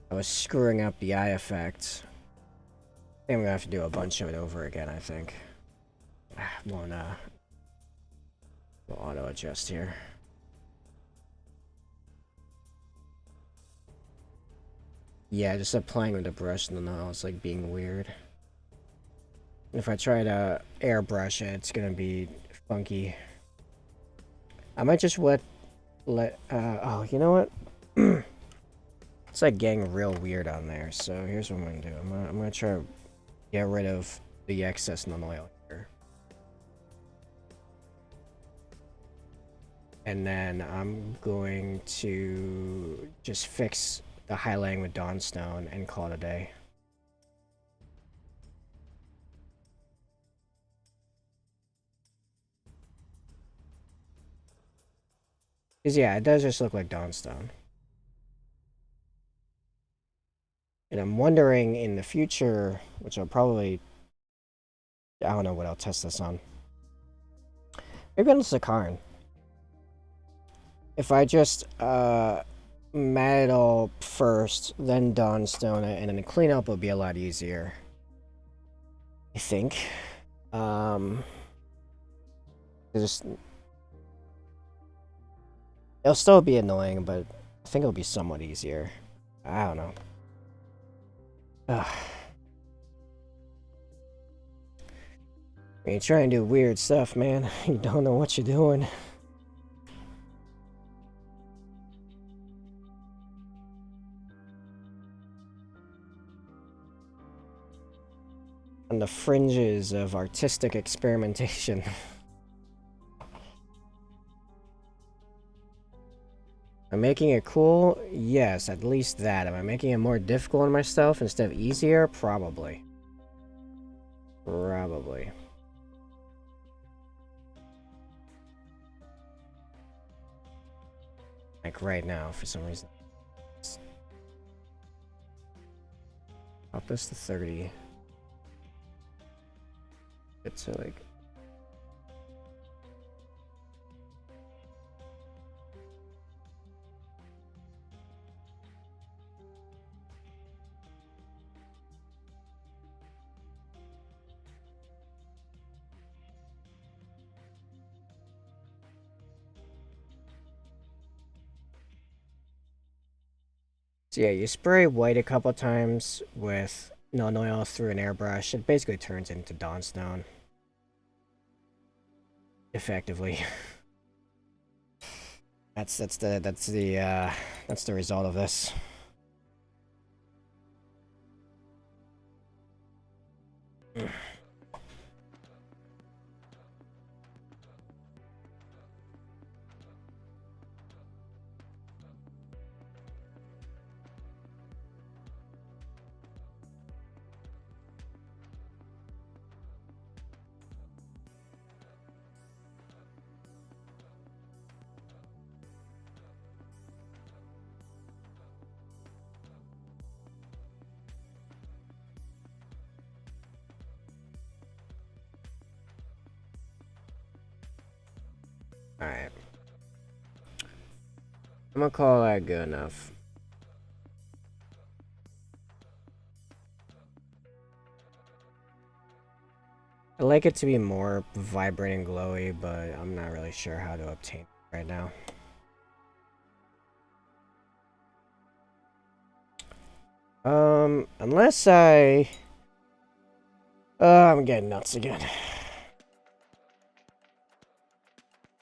I was screwing up the eye effect. I'm gonna have to do a bunch of it over again, I think. We'll auto-adjust here. Yeah, just applying with the brush and then it's like being weird. If I try to airbrush it, it's gonna be funky. I might just oh, you know what? It's like getting real weird on there, so here's what I'm gonna do. I'm gonna try to get rid of the excess non-oil here. And then I'm going to just fix the highlighting with Dawnstone and call it a day. Because yeah, it does just look like Dawnstone. And I'm wondering in the future, which I'll probably... I don't know what I'll test this on. Maybe on Sakarn. If I just mat it all first, then Dawnstone it, and then the cleanup will be a lot easier. I think. Just... It'll still be annoying, but I think it'll be somewhat easier. I don't know. Ugh. When you try and do weird stuff, man, you don't know what you're doing. On the fringes of artistic experimentation. Am I making it cool? Yes, at least that. Am I making it more difficult on myself instead of easier? Probably. Probably. Like right now, for some reason. Up this to 30. It's like... So yeah, you spray white a couple times with non-oil through an airbrush. It basically turns into Dawnstone. Effectively. That's the result of this. Alright. I'm gonna call that good enough. I like it to be more vibrant and glowy, but I'm not really sure how to obtain it right now. Unless I... I'm getting nuts again.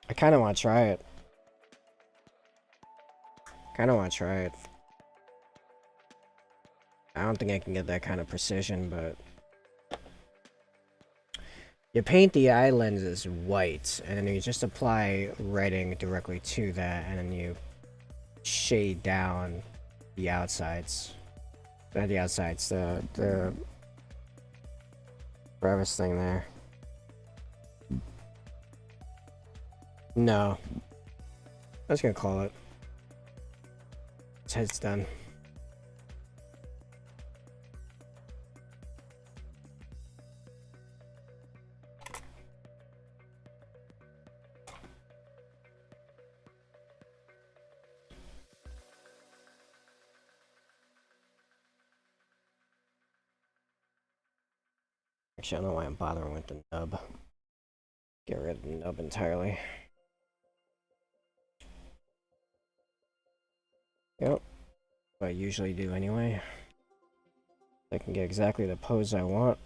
I kind of want to try it. I don't think I can get that kind of precision, but... You paint the eye lenses white, and then you just apply redding directly to that, and then you shade down the outsides. Not the outsides, the crevice thing there. No. I was gonna call it. Its head's done. Actually, I don't know why I'm bothering with the nub. Get rid of the nub entirely. Yep. What I usually do anyway. I can get exactly the pose I want.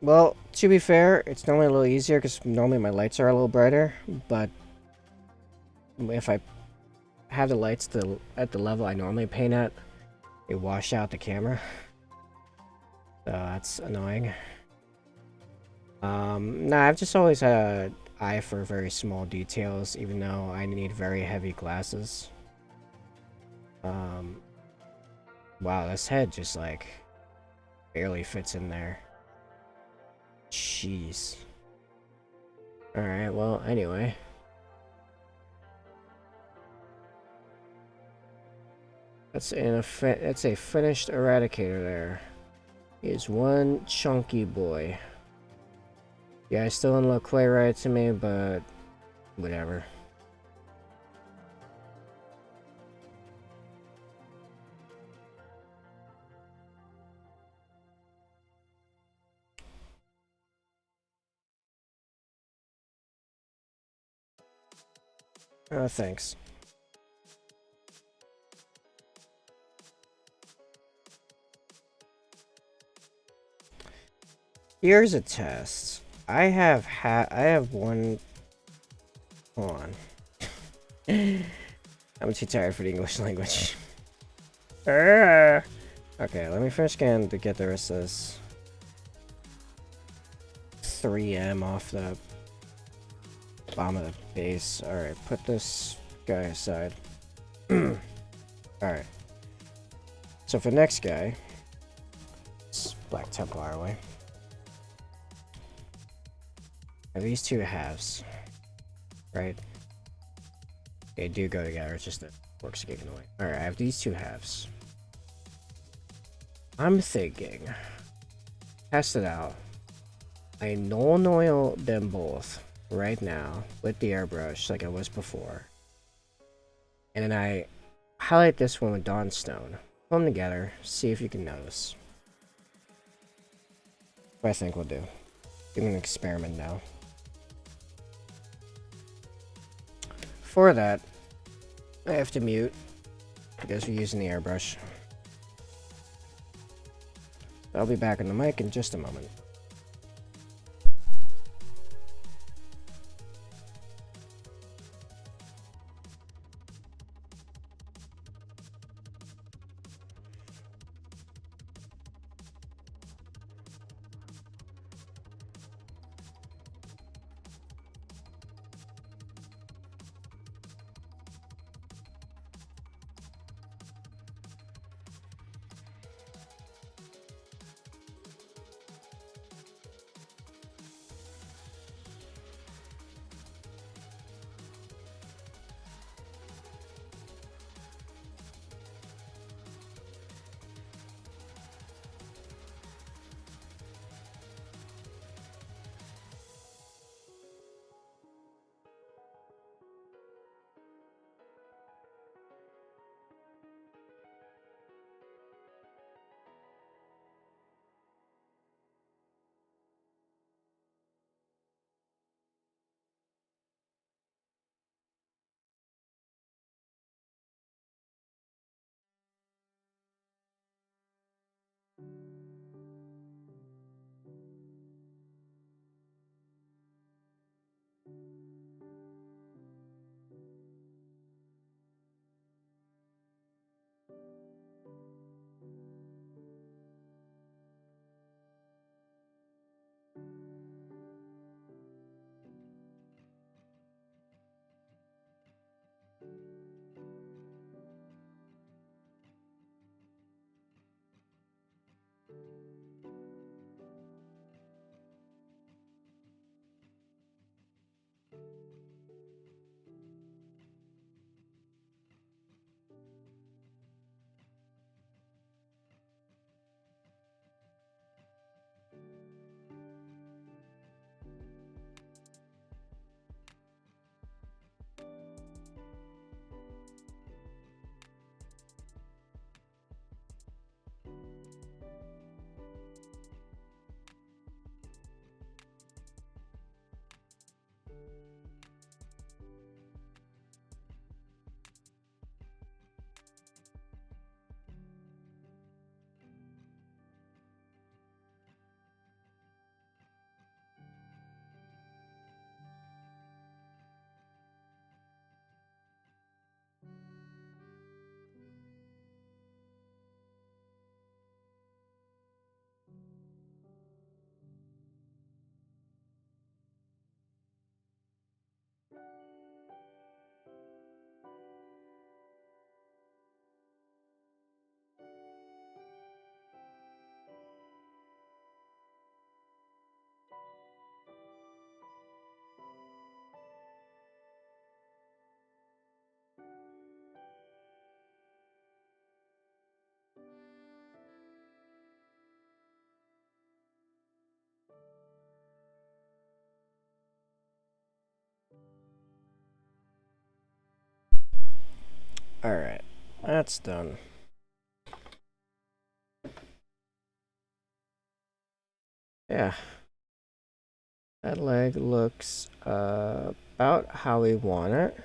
Well, to be fair, it's normally a little easier because normally my lights are a little brighter, but if I have the lights at the level I normally paint at, they wash out the camera. So that's annoying. Nah, I've just always had an eye for very small details, even though I need very heavy glasses. Wow, this head just like barely fits in there. Jeez. Alright, well, anyway. That's a finished Eradicator there. He is one chunky boy. Yeah, it still doesn't look quite right to me, but whatever. Oh, thanks. Here's a test. I have one. Hold on. I'm too tired for the English language. Okay, let me first scan to get the rest of this 3M off the bottom of the base. Alright, put this guy aside. Alright. So for the next guy, it's Black Templar away. I have these two halves. Right? They do go together, it's just that it works getting away. Alright, I have these two halves. I'm thinking, test it out. I non-oil them both right now with the airbrush like I was before. And then I highlight this one with Dawnstone. Put them together, see if you can notice. What I think we'll do. Do an experiment now. For that, I have to mute because we're using the airbrush. I'll be back on the mic in just a moment. Alright, that's done. Yeah. That leg looks about how we want it.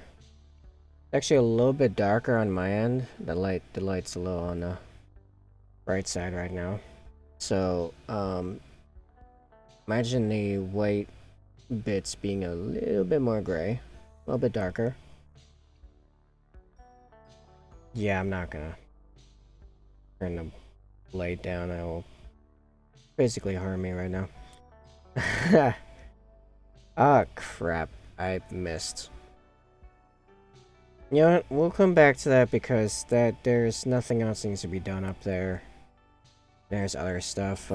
Actually a little bit darker on my end. The light's a little on the right side right now. So, imagine the white bits being a little bit more gray. A little bit darker. Yeah, I'm not gonna turn the light down. That will basically harm me right now. Ah, crap. I missed. You know what? We'll come back to that because there's nothing else needs to be done up there. There's other stuff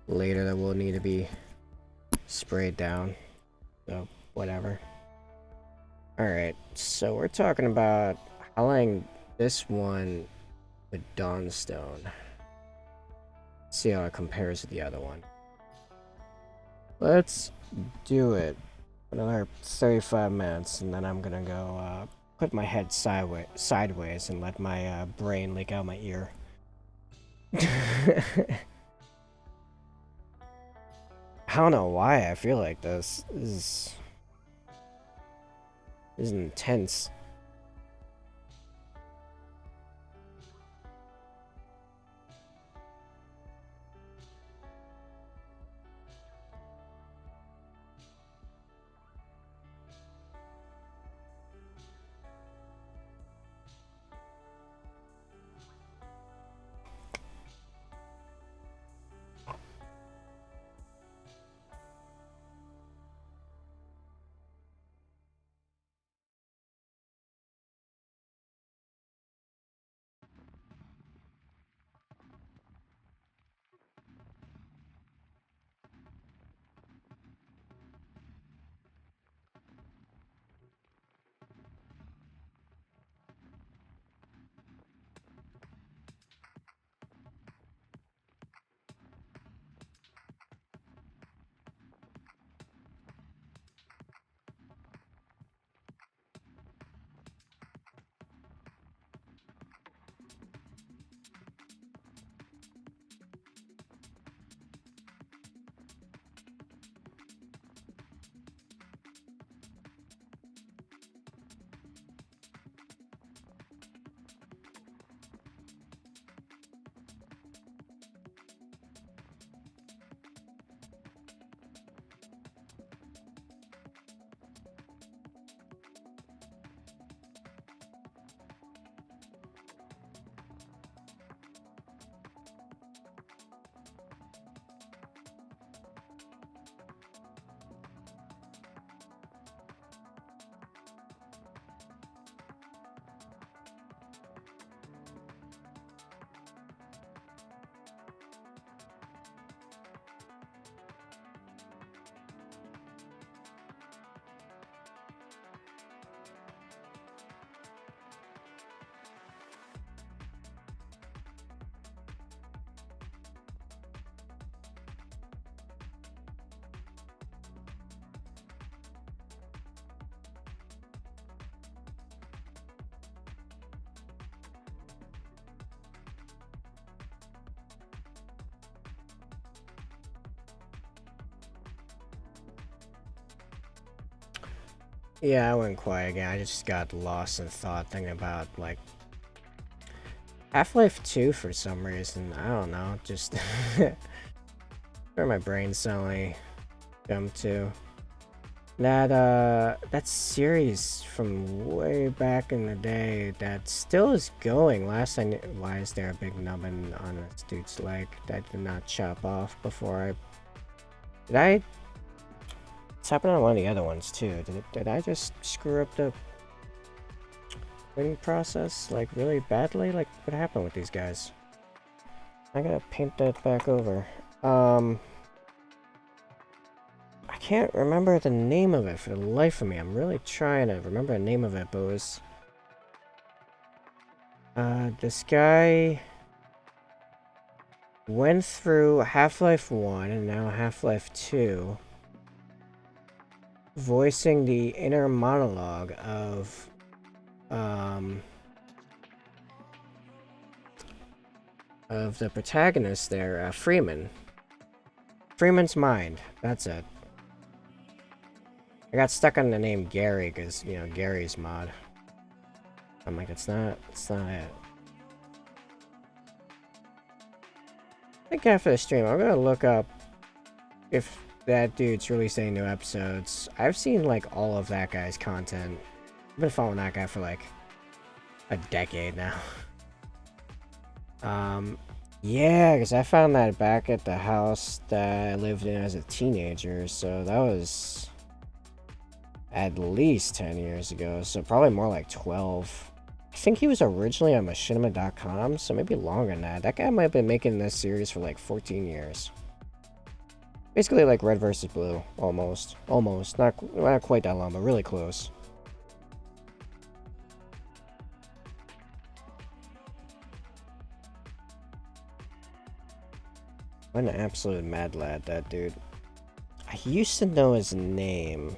later that will need to be sprayed down. So, whatever. Alright, so we're talking about highlighting this one with Dawnstone. See how it compares to the other one. Let's do it. Another 35 minutes, and then I'm gonna go put my head sideways and let my brain leak out my ear. I don't know why I feel like this. This is intense. Yeah, I went quiet again. I just got lost in thought thinking about, like, Half-Life 2 for some reason. I don't know, just... where my brain suddenly jumped to. That series from way back in the day that still is going. Last I knew... Why is there a big nubbin on this dude's leg that did not chop off before I... Did I... It's happened on one of the other ones too. Did I just screw up the wing process like really badly? Like what happened with these guys? I gotta paint that back over. I can't remember the name of it for the life of me. I'm really trying to remember the name of it, but it was this guy went through Half-Life 1 and now Half-Life 2. Voicing the inner monologue of of the protagonist there, Freeman. Freeman's Mind. That's it. I got stuck on the name Gary because, you know, Gary's mod. I'm like, it's not it. I think after the stream, I'm gonna look up if that dude's releasing new episodes. I've seen, like, all of that guy's content. I've been following that guy for, like, a decade now. Yeah, because I found that back at the house that I lived in as a teenager, so that was at least 10 years ago, so probably more like 12. I think he was originally on machinima.com, so maybe longer than that. That guy might have been making this series for like 14 years. Basically like Red versus Blue, almost. Almost. Not quite that long, but really close. What an absolute mad lad, that dude. I used to know his name.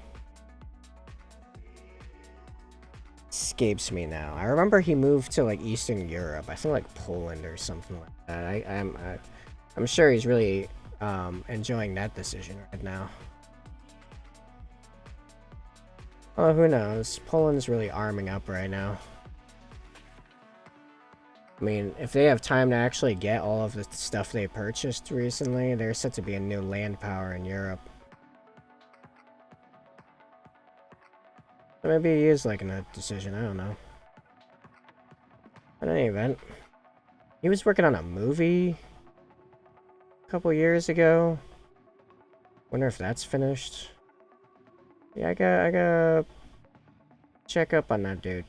Escapes me now. I remember he moved to like Eastern Europe. I think like Poland or something like that. I'm sure he's really enjoying that decision right now. Oh, who knows? Poland's really arming up right now. I mean, if they have time to actually get all of the stuff they purchased recently, they're set to be a new land power in Europe. Or maybe he is liking that decision, I don't know. At any event, he was working on a movie a couple years ago. Wonder if that's finished. Yeah, I gotta check up on that dude.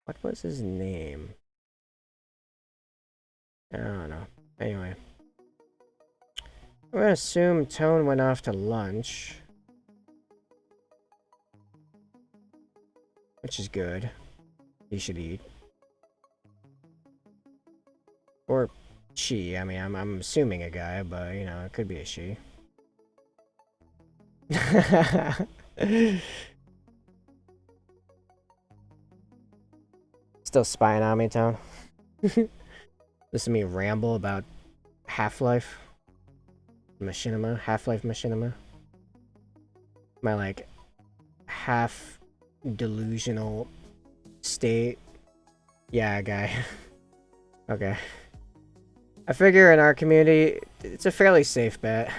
What was his name? I don't know. Anyway. I'm gonna assume Tone went off to lunch. Which is good. He should eat. Or she. I mean, I'm assuming a guy, but, you know, it could be a she. Still spying on me, Tone? Listen to me ramble about Half-Life. Machinima. Half-Life Machinima. My, like, half delusional state. Yeah, guy. Okay. I figure in our community, it's a fairly safe bet.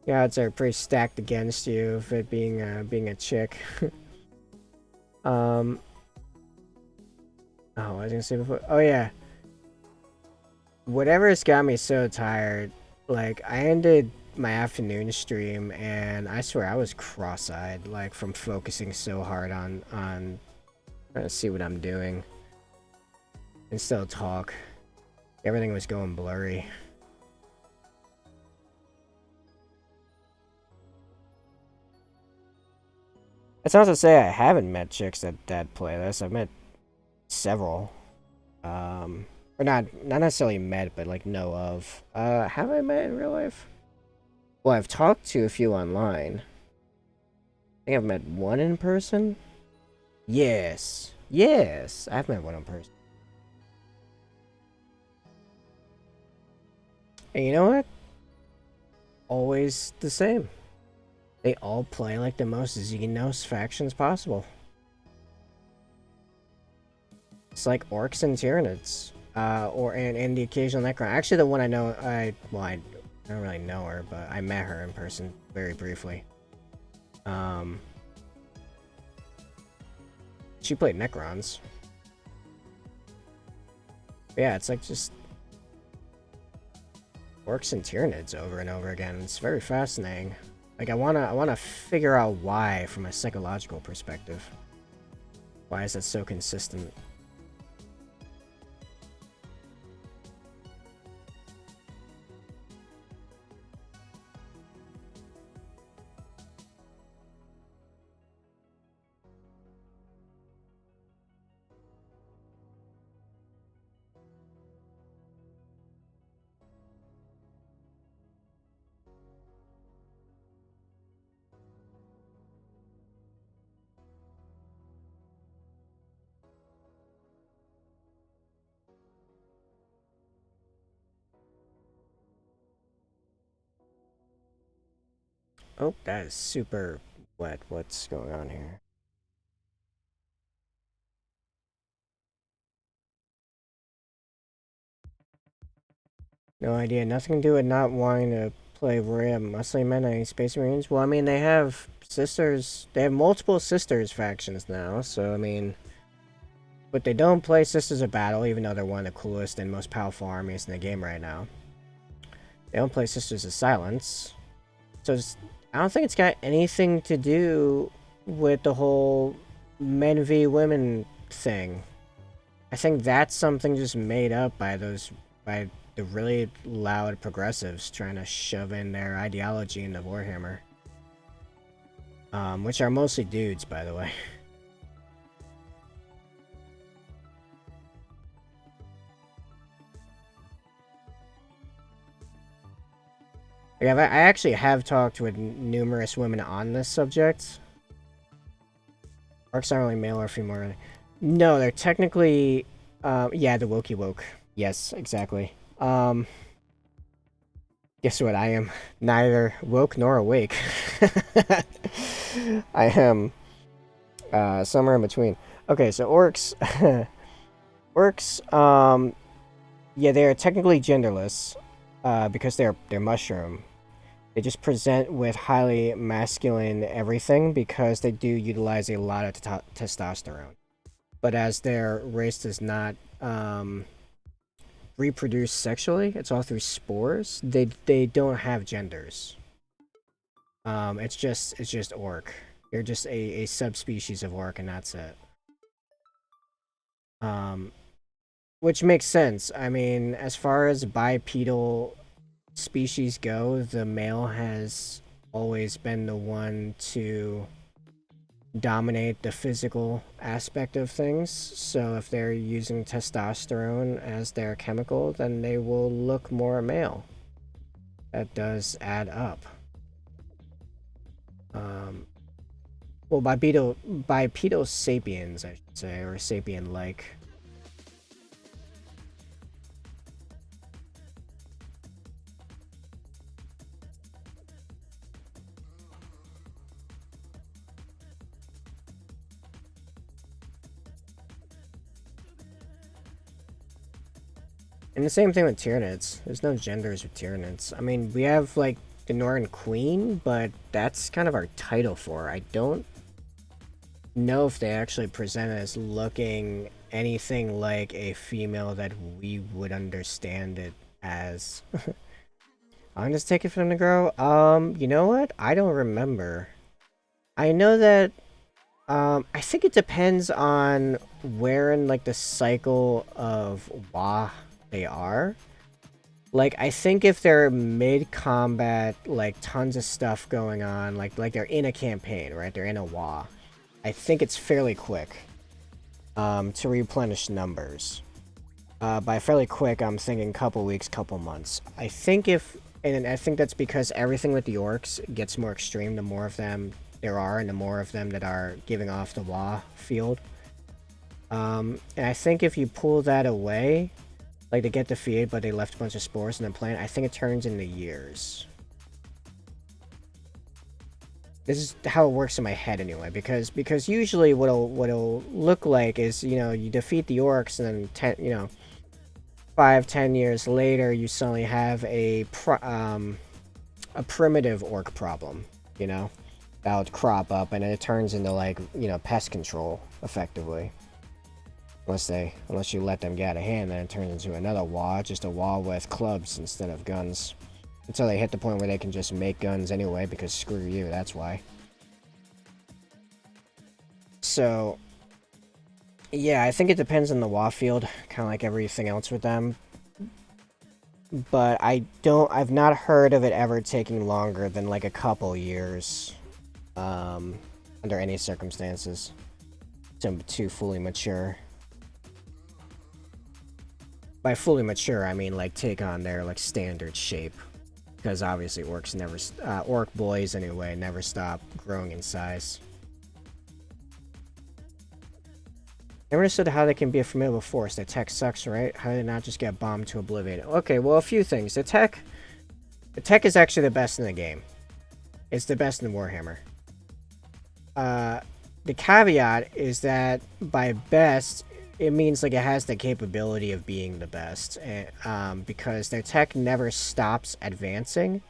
The odds are pretty stacked against you of it being a chick. Oh, what was I gonna say before? Oh yeah. Whatever's got me so tired, like I ended my afternoon stream and I swear I was cross-eyed, like from focusing so hard on trying to see what I'm doing and still talk. Everything was going blurry. That's not to say I haven't met chicks that play this. I've met several. Or not necessarily met, but like know of. Have I met in real life? Well, I've talked to a few online. I think I've met one in person. Yes. Yes, I've met one in person. And you know what? Always the same. They all play like the most Xenos factions possible. It's like orcs and Tyranids. And the occasional Necron. Actually, the one I know, I don't really know her, but I met her in person very briefly. She played Necrons. But yeah, it's like just orcs and Tyranids over and over again. It's very fascinating. Like I wanna figure out why from a psychological perspective. Why is that so consistent? Oh, that is super wet. What's going on here? No idea. Nothing to do with not wanting to play Rim. Mostly men on Space Marines. Well, I mean, they have sisters. They have multiple sisters factions now. So, I mean, but they don't play Sisters of Battle, even though they're one of the coolest and most powerful armies in the game right now. They don't play Sisters of Silence. So, I don't think it's got anything to do with the whole men v women thing. I think that's something just made up by by the really loud progressives trying to shove in their ideology into Warhammer. Which are mostly dudes, by the way. Like, I actually have talked with numerous women on this subject. Orcs aren't really male or female, really. No, they're technically, yeah, the wokey woke. Yes, exactly. Guess what? I am neither woke nor awake. I am somewhere in between. Okay, so orcs, orcs, yeah, they are technically genderless, because they're mushroom. They just present with highly masculine everything because they do utilize a lot of testosterone. But as their race does not reproduce sexually, it's all through spores. They don't have genders. It's just orc. They're just a subspecies of orc, and that's it. Which makes sense. I mean, as far as bipedal species go, the male has always been the one to dominate the physical aspect of things. So if they're using testosterone as their chemical, then they will look more male. That does add up. Well, bipedal sapiens, I should say, or sapien-like. And the same thing with Tyranids. There's no genders with Tyranids. I mean, we have, like, the Northern Queen, but that's kind of our title for her. I don't know if they actually present it as looking anything like a female that we would understand it as. I'm just taking for them to grow. You know what? I don't remember. I know that, I think it depends on where in, like, the cycle of WoW they are. Like, I think if they're mid-combat, like, tons of stuff going on, like they're in a campaign, right? They're in a WoW. I think it's fairly quick, to replenish numbers. By fairly quick, I'm thinking couple weeks, couple months. I think and I think that's because everything with the orcs gets more extreme the more of them there are, and the more of them that are giving off the WoW field. And I think if you pull that away, like, they get defeated, but they left a bunch of spores in the plant, I think it turns into years. This is how it works in my head anyway, because usually what it'll look like is, you know, you defeat the orcs, and then 5-10 years later, you suddenly have a primitive orc problem, you know, that would crop up, and then it turns into, like, you know, pest control effectively. Unless you let them get out of hand, then it turns into another wall, just a wall with clubs instead of guns. Until they hit the point where they can just make guns anyway, because screw you, that's why. So, yeah, I think it depends on the WoW field, kind of like everything else with them. But I've not heard of it ever taking longer than, like, a couple years, under any circumstances, to fully mature. By fully mature, I mean, like, take on their, like, standard shape. Because obviously orcs never, orc boys anyway, never stop growing in size. Never understood how they can be a formidable force. Their tech sucks, right? How did they not just get bombed to oblivion? Okay, well, a few things. The tech is actually the best in the game. It's the best in Warhammer. The caveat is that by best, it means like it has the capability of being the best, because their tech never stops advancing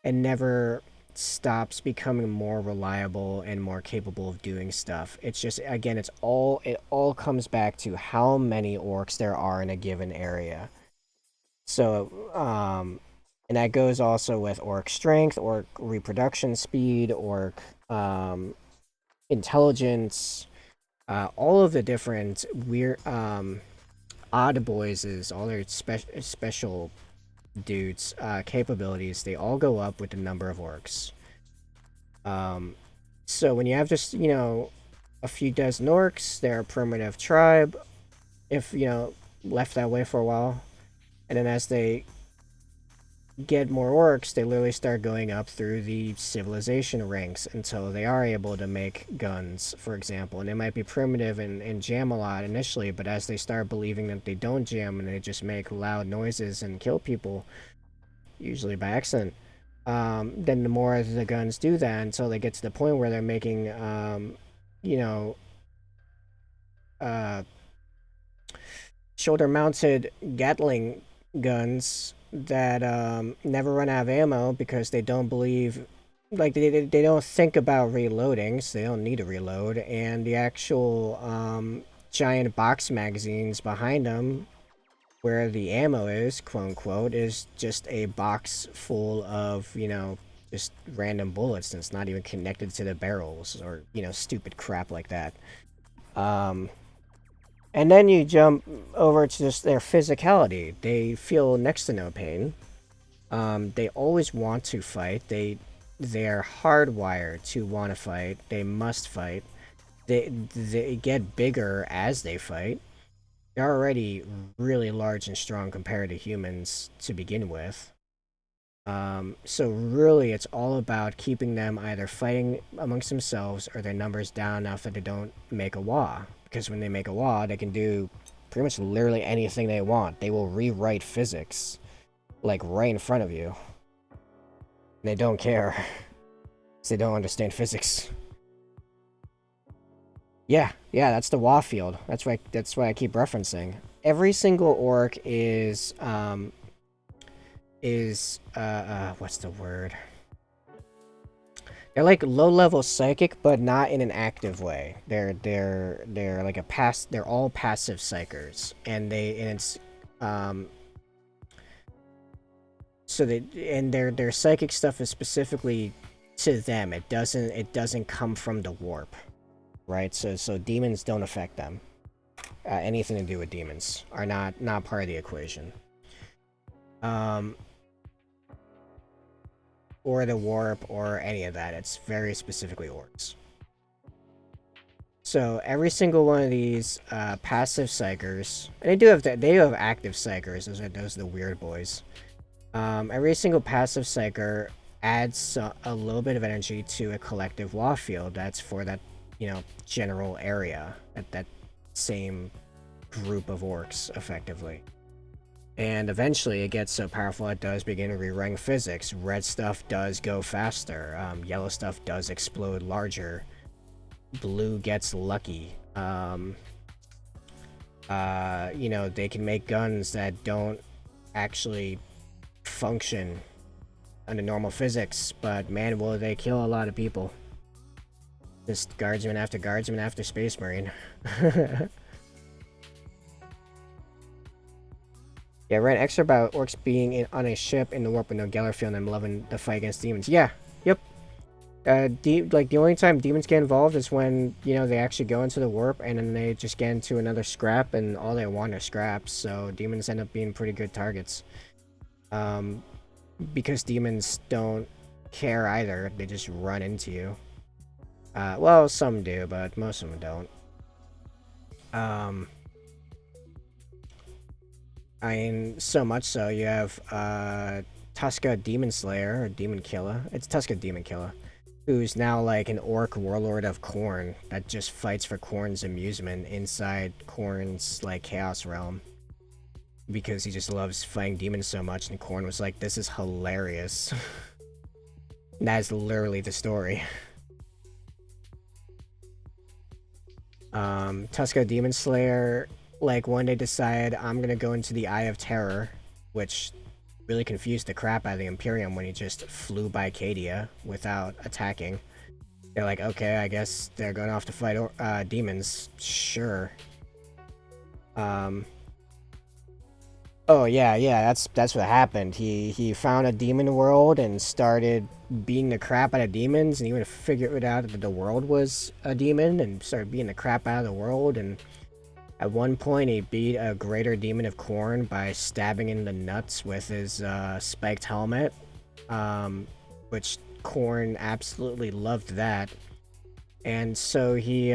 and never stops becoming more reliable and more capable of doing stuff. It's just, again, it all comes back to how many orcs there are in a given area. So, and that goes also with orc strength, orc reproduction speed, orc intelligence, all of the different weird odd boys, all their special dudes capabilities, they all go up with the number of orcs. So when you have just, a few dozen orcs, they're a primitive tribe, if, left that way for a while. And then as they get more orcs, they literally start going up through the civilization ranks until they are able to make guns, for example. And they might be primitive and jam a lot initially, but as they start believing that they don't jam and they just make loud noises and kill people, usually by accident, then the more the guns do that until they get to the point where they're making, shoulder-mounted Gatling guns that never run out of ammo because they don't believe, like they don't think about reloading, so they don't need to reload, and the actual giant box magazines behind them where the ammo is, quote unquote, is just a box full of, just random bullets that's not even connected to the barrels or, stupid crap like that. And then you jump over to just their physicality. They feel next to no pain. They always want to fight. They're hardwired to want to fight. They must fight. They get bigger as they fight. They're already really large and strong compared to humans to begin with. So really, it's all about keeping them either fighting amongst themselves or their numbers down enough that they don't make a wah. Because when they make a wah, they can do pretty much literally anything they want. They will rewrite physics, like right in front of you. They don't care, because they don't understand physics. Yeah, that's the wah field. That's why I keep referencing. Every single orc is what's the word? They're like low-level psychic, but not in an active way. They're like they're all passive psychers, and it's so their psychic stuff is specifically to them. It doesn't come from the warp, right? So demons don't affect them. Anything to do with demons are not part of the equation. Or the warp, or any of that. It's very specifically orcs. So every single one of these passive psychers, and they do have active psychers. Those are the weird boys. Every single passive psyker adds a little bit of energy to a collective wah field. That's for that general area, that same group of orcs, effectively. And eventually it gets so powerful it does begin to rewrite physics. Red stuff does go faster. Yellow stuff does explode larger. Blue gets lucky. They can make guns that don't actually function under normal physics, but man, will they kill a lot of people. Just guardsman after Space Marine. Yeah, read extra about orcs being on a ship in the warp with no Geller field, and I'm loving the fight against demons. Yeah, yep. The only time demons get involved is when, they actually go into the warp, and then they just get into another scrap, and all they want are scraps, so demons end up being pretty good targets. Because demons don't care either, they just run into you. Well, some do, but most of them don't. I mean, so much so, you have Tuska Demon Slayer, or Demon Killer. It's Tuska Demon Killer, who's now like an orc warlord of Khorne that just fights for Khorne's amusement inside Khorne's like Chaos Realm. Because he just loves fighting demons so much, and Khorne was like, this is hilarious. And that is literally the story. Tuska Demon Slayer, like, one day decided, I'm gonna go into the Eye of Terror, which really confused the crap out of the Imperium when he just flew by Cadia without attacking. They're like, okay, I guess they're going off to fight demons. Sure. Oh yeah, that's what happened. He found a demon world and started beating the crap out of demons, and he would have figured out that the world was a demon and started beating the crap out of the world. And at one point, he beat a greater demon of Khorne by stabbing in the nuts with his spiked helmet, which Khorne absolutely loved that. And so he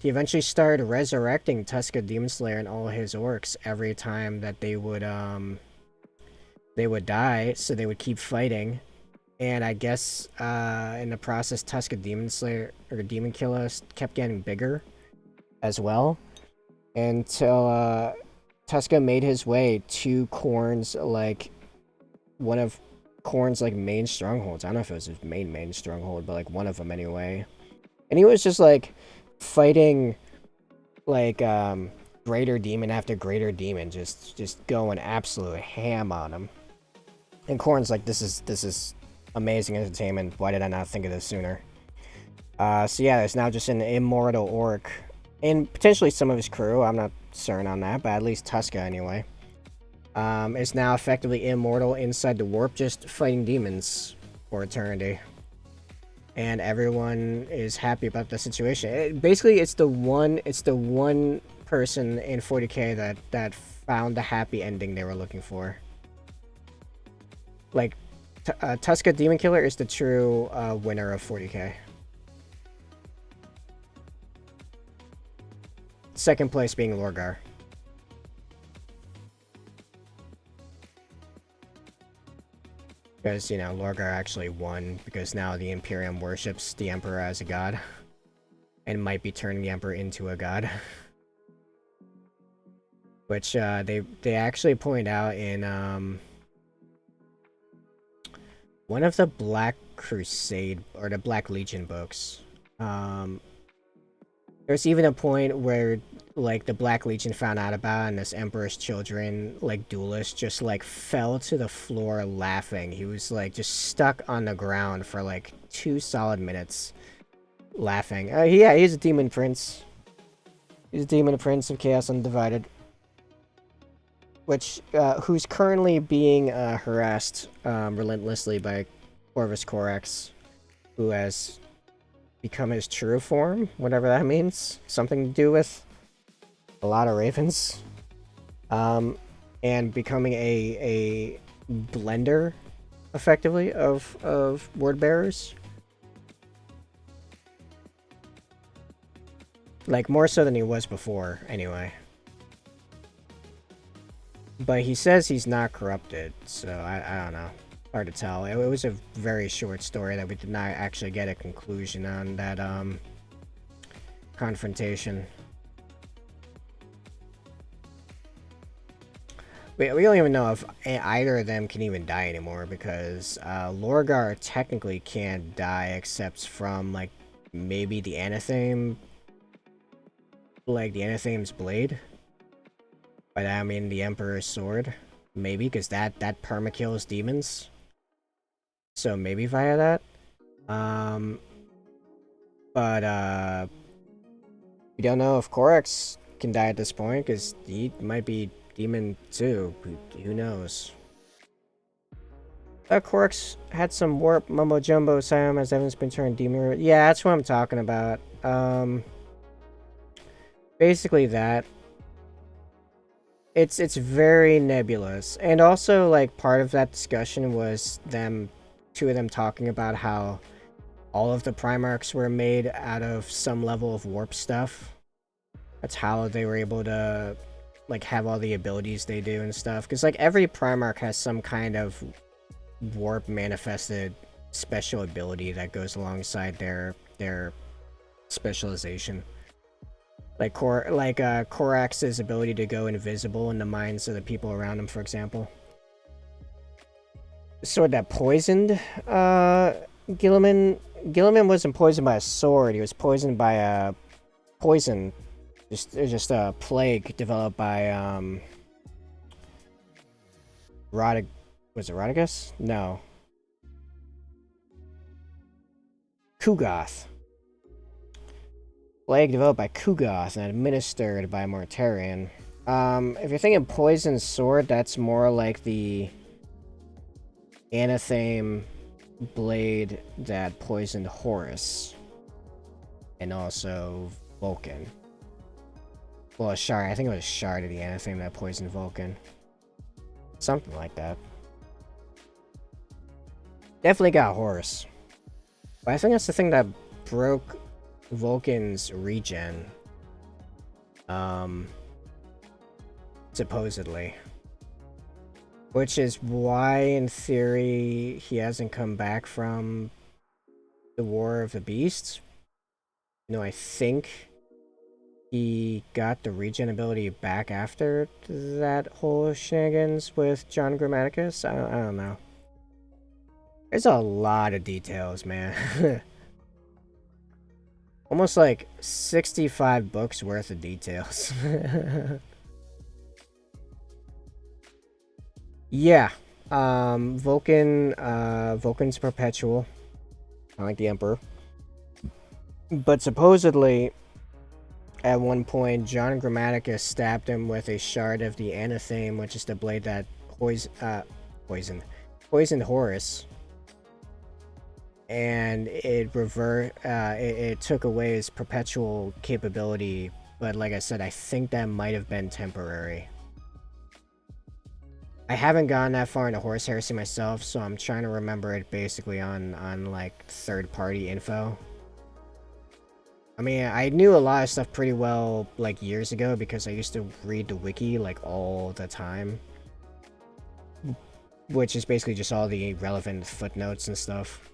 eventually started resurrecting Tuska Demon Slayer and all his orcs every time that they would die, so they would keep fighting. And I guess in the process, Tuska Demon Slayer or Demon Killer kept getting bigger as well, until Tuska made his way to Khorne's, like, one of Khorne's, like, main strongholds. I don't know if it was his main stronghold, but like one of them anyway. And he was just like fighting, like, greater demon after greater demon, just going absolute ham on him. And Khorne's like, this is amazing entertainment. Why did I not think of this sooner? So yeah, there's now just an immortal orc, and potentially some of his crew. I'm not certain on that, but at least Tuska anyway. Is now effectively immortal inside the warp, just fighting demons for eternity. And everyone is happy about the situation. Basically, it's the one person in 40k that found the happy ending they were looking for. Like, Tuska Demon Killer is the true winner of 40k. Second place being Lorgar. Because, you know, Lorgar actually won, because now the Imperium worships the Emperor as a god. And might be turning the Emperor into a god. Which, they actually point out in, one of the Black Crusade, or the Black Legion books. There's even a point where, like, the Black Legion found out about it, and this Emperor's children, like, duelist, just, like, fell to the floor laughing. He was, like, just stuck on the ground for, like, 2 solid minutes laughing. Yeah, he's a demon prince. He's a demon prince of Chaos Undivided. Which, who's currently being harassed relentlessly by Corvus Corax, who has become his true form, whatever that means. Something to do with a lot of ravens. And becoming a blender, effectively, of word bearers. Like, more so than he was before, anyway. But he says he's not corrupted, so I don't know. Hard to tell. It was a very short story that we did not actually get a conclusion on that confrontation. We don't even know if either of them can even die anymore, because Lorgar technically can't die except from, like, maybe the Anathame, like the Anathame's blade. By that I mean the Emperor's sword, maybe, because that perma-kills demons. So maybe via that. But we don't know if Corax can die at this point, because he might be demon too. Who knows? Corax had some warp mumbo jumbo. Siam has evidence been turned demon. Yeah, that's what I'm talking about. Basically that. It's very nebulous, and also, like, part of that discussion was two of them talking about how all of the Primarchs were made out of some level of warp stuff. That's how they were able to, like, have all the abilities they do and stuff. Because, like, every Primarch has some kind of warp manifested special ability that goes alongside their specialization. Like Corax's ability to go invisible in the minds of the people around him, for example. sword that poisoned Gilliman. Gilliman wasn't poisoned by a sword. He was poisoned by a poison. Just a plague developed by was it Rodigus? No. Kugoth. Plague developed by Kugoth and administered by Mortarion. If you're thinking poison sword, that's more like the Anathame blade that poisoned Horus. And also Vulcan. Well, a shard. I think it was a shard of the Anathame that poisoned Vulcan. Something like that. Definitely got Horus. But I think that's the thing that broke Vulcan's regen. Supposedly. Which is why, in theory, he hasn't come back from the War of the Beasts. You know, I think he got the regen ability back after that whole shenanigans with John Grammaticus. I don't know. There's a lot of details, man. Almost like 65 books worth of details. Yeah. Vulcan's perpetual. Kind of like the Emperor. But supposedly, at one point, John Grammaticus stabbed him with a shard of the Anathame, which is the blade that poisoned Horus. And it took away his perpetual capability. But like I said, I think that might have been temporary. I haven't gotten that far into Horus Heresy myself, so I'm trying to remember it basically on like third-party info. I mean, I knew a lot of stuff pretty well like years ago because I used to read the wiki like all the time. Which is basically just all the relevant footnotes and stuff.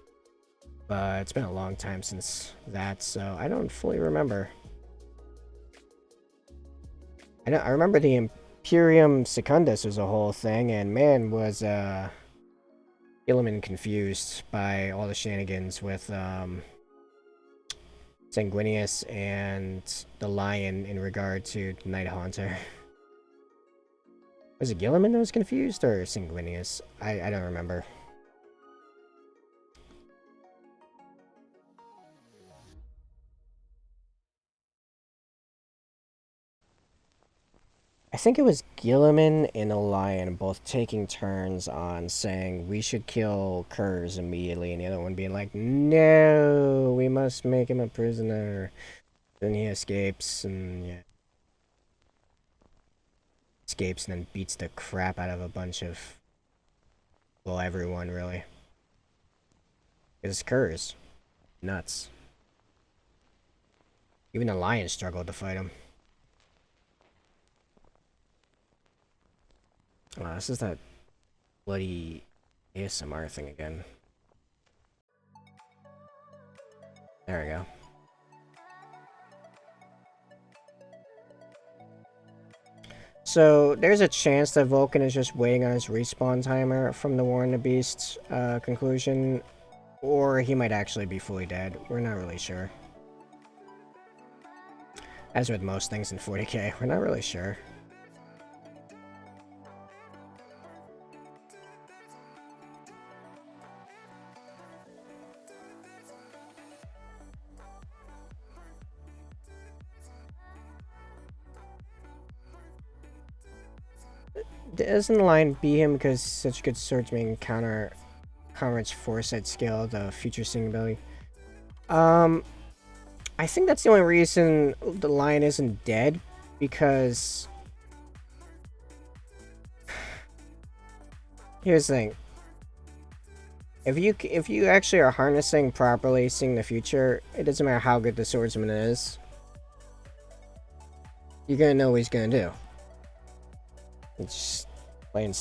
But it's been a long time since that, so I don't fully remember. I remember the Imperium Secundus was a whole thing, and man, was Gilliman confused by all the shenanigans with Sanguinius and the Lion in regard to Night Haunter. Was it Gilliman that was confused, or Sanguinius? I don't remember. I think it was Gilliman and a Lion both taking turns on saying we should kill Kurz immediately, and the other one being like, no, we must make him a prisoner. Then he escapes, and yeah. Escapes and then beats the crap out of a bunch of, well, everyone, really. It's Kurz. Nuts. Even the Lion struggled to fight him. Oh, this is that bloody ASMR thing again. There we go. So, there's a chance that Vulcan is just waiting on his respawn timer from the War and the Beasts conclusion, or he might actually be fully dead. We're not really sure. As with most things in 40k, we're not really sure. Doesn't the Lion beat him because such good swordsman counter its foresight skill, the future seeing ability? I think that's the only reason the Lion isn't dead, because here's the thing. If you actually are harnessing properly, seeing the future, it doesn't matter how good the swordsman is. You're gonna know what he's gonna do. It's just plain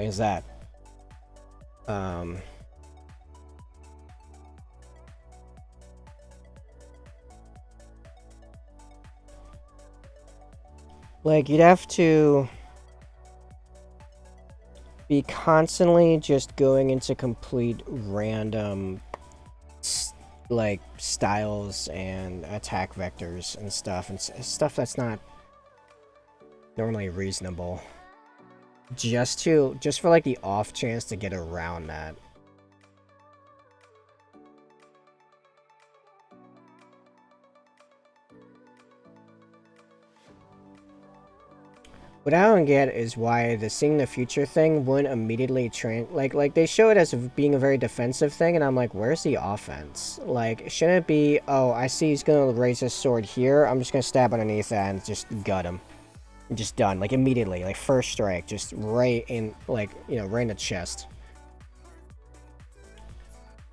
as that. Like, you'd have to be constantly just going into complete random like styles and attack vectors and stuff, and stuff that's not normally reasonable, just for like the off chance to get around that. What I don't get is why the seeing the future thing wouldn't immediately like they show it as being a very defensive thing, and I'm like, where's the offense? Like, shouldn't it be, oh, I see he's gonna raise his sword here, I'm just gonna stab underneath that and just gut him. Just done, like immediately, like first strike, just right in, like, you know, right in the chest.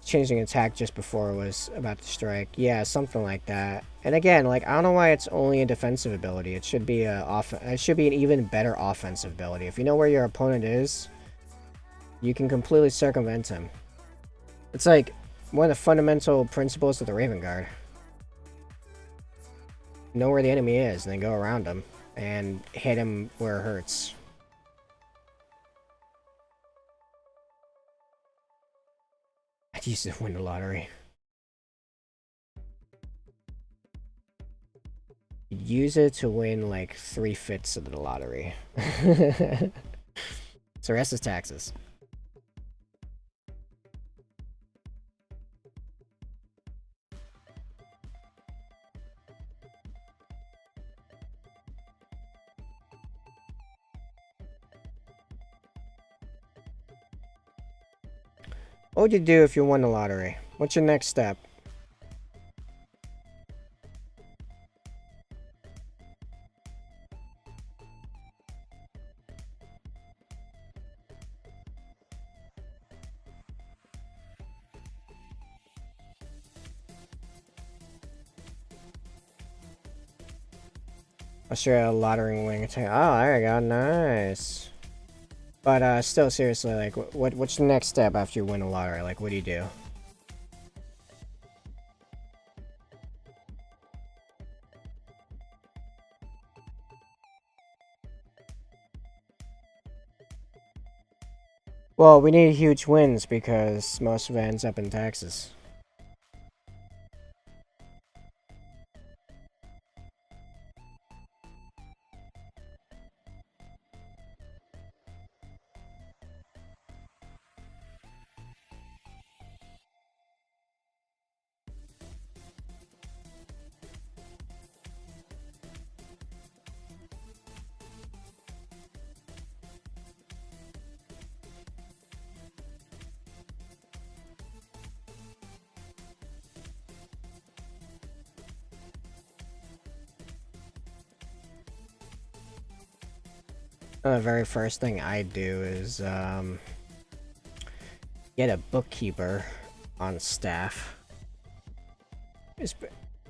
Changing attack just before it was about to strike. Yeah, something like that. And again, like, I don't know why it's only a defensive ability. It should be it should be an even better offensive ability. If you know where your opponent is, you can completely circumvent him. It's like one of the fundamental principles of the Raven Guard. Know where the enemy is, and then go around him and hit him where it hurts. I used to win the lottery. You'd use it to win like 3/5 of the lottery. So the rest is taxes. What would you do if you won the lottery? What's your next step? Australia lottery wing attack. Oh, there you go. Nice. But still, seriously, like, what's the next step after you win a lottery? Like, what do you do? Well, we need huge wins because most of it ends up in taxes. The very first thing I do is get a bookkeeper on staff. It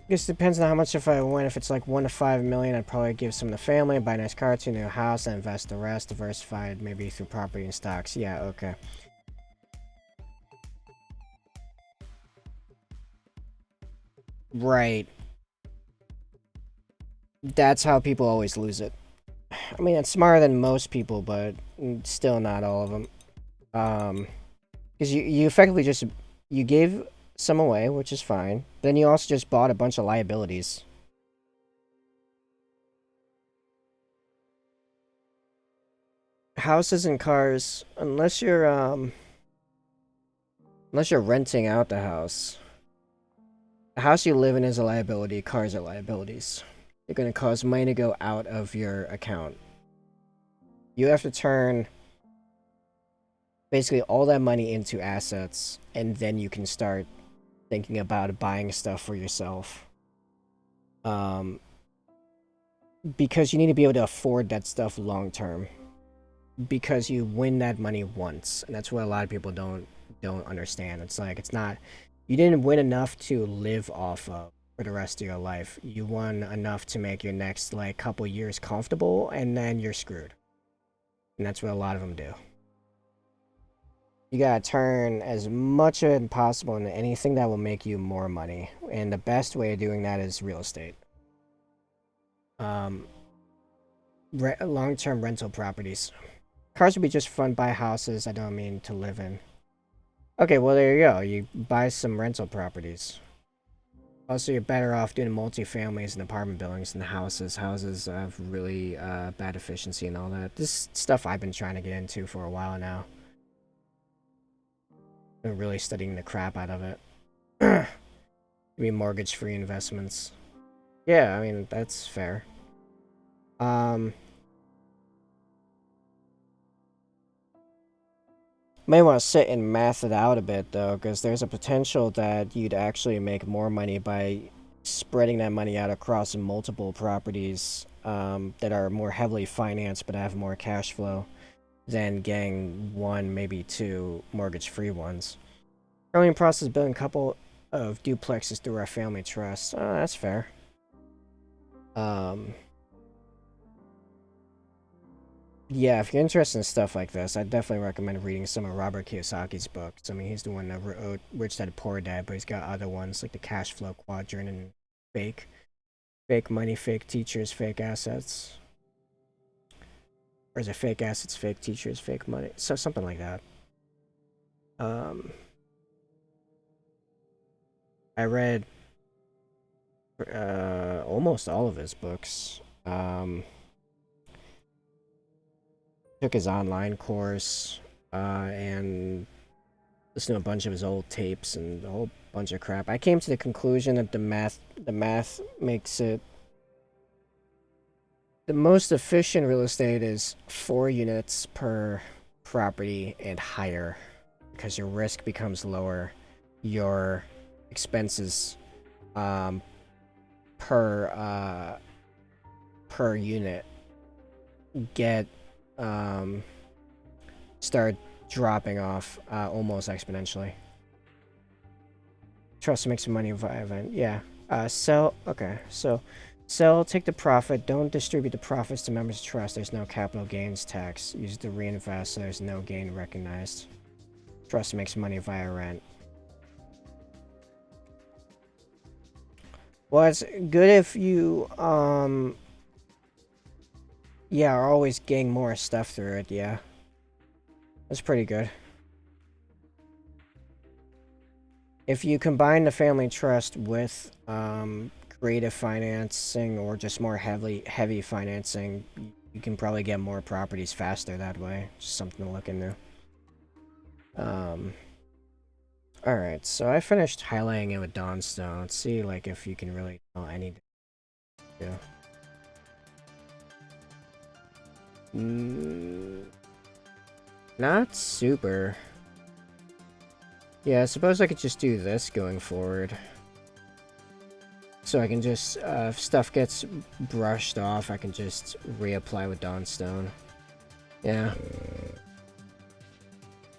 depends on how much if I win. If it's like 1 to 5 million, I'd probably give some to the family, buy a nice car, to a new house, and invest the rest, diversified maybe through property and stocks. Yeah, okay. Right. That's how people always lose it. I mean, it's smarter than most people, but still not all of them. Because you effectively just, you gave some away, which is fine. Then you also just bought a bunch of liabilities. Houses and cars, unless you're renting out the house. The house you live in is a liability, cars are liabilities. They're gonna cause money to go out of your account. You have to turn basically all that money into assets, and then you can start thinking about buying stuff for yourself. Because you need to be able to afford that stuff long term. Because you win that money once, and that's what a lot of people don't understand. It's like, it's not, you didn't win enough to live off of for the rest of your life. You won enough to make your next like couple years comfortable, and then you're screwed. And that's what a lot of them do. You gotta turn as much of it possible into anything that will make you more money, and the best way of doing that is real estate. Long-term rental properties. Cars would be just fun. Buy houses. I don't mean to live in. Okay, well there you go. You buy some rental properties. Also, you're better off doing multi-families and apartment buildings than houses. Houses have really bad efficiency and all that. This stuff I've been trying to get into for a while now. Been really studying the crap out of it. I mean, mortgage-free investments. Yeah, I mean, that's fair. May want to sit and math it out a bit, though, because there's a potential that you'd actually make more money by spreading that money out across multiple properties that are more heavily financed but have more cash flow than getting one, maybe two mortgage-free ones. Currently in process of building a couple of duplexes through our family trust. Oh, that's fair. Yeah, if you're interested in stuff like this, I definitely recommend reading some of Robert Kiyosaki's books. I mean, he's the one that wrote Rich Dad Poor Dad, but he's got other ones like the Cash Flow Quadrant and Fake Money, Fake Teachers, Fake Assets. Or is it Fake Assets, Fake Teachers, Fake Money? So something like that. I read almost all of his books. Took his online course and listened to a bunch of his old tapes and a whole bunch of crap. I came to the conclusion that the math makes it the most efficient real estate is 4 units per property and higher, because your risk becomes lower, your expenses per unit get start dropping off almost exponentially. Trust to make some money via event. Yeah. Sell. Okay. So sell, take the profit. Don't distribute the profits to members of trust. There's no capital gains tax. Use it to reinvest. So there's no gain recognized. Trust makes money via rent. Well, it's good if you yeah, are always getting more stuff through it. Yeah, that's pretty good. If you combine the family trust with creative financing or just more heavy financing, you can probably get more properties faster that way. Just something to look into. Alright, so I finished highlighting it with Dawnstone. Let's see like if you can really tell anything. Yeah. Not super. Yeah, I suppose I could just do this going forward. So I can just, if stuff gets brushed off, I can just reapply with Dawnstone. Yeah.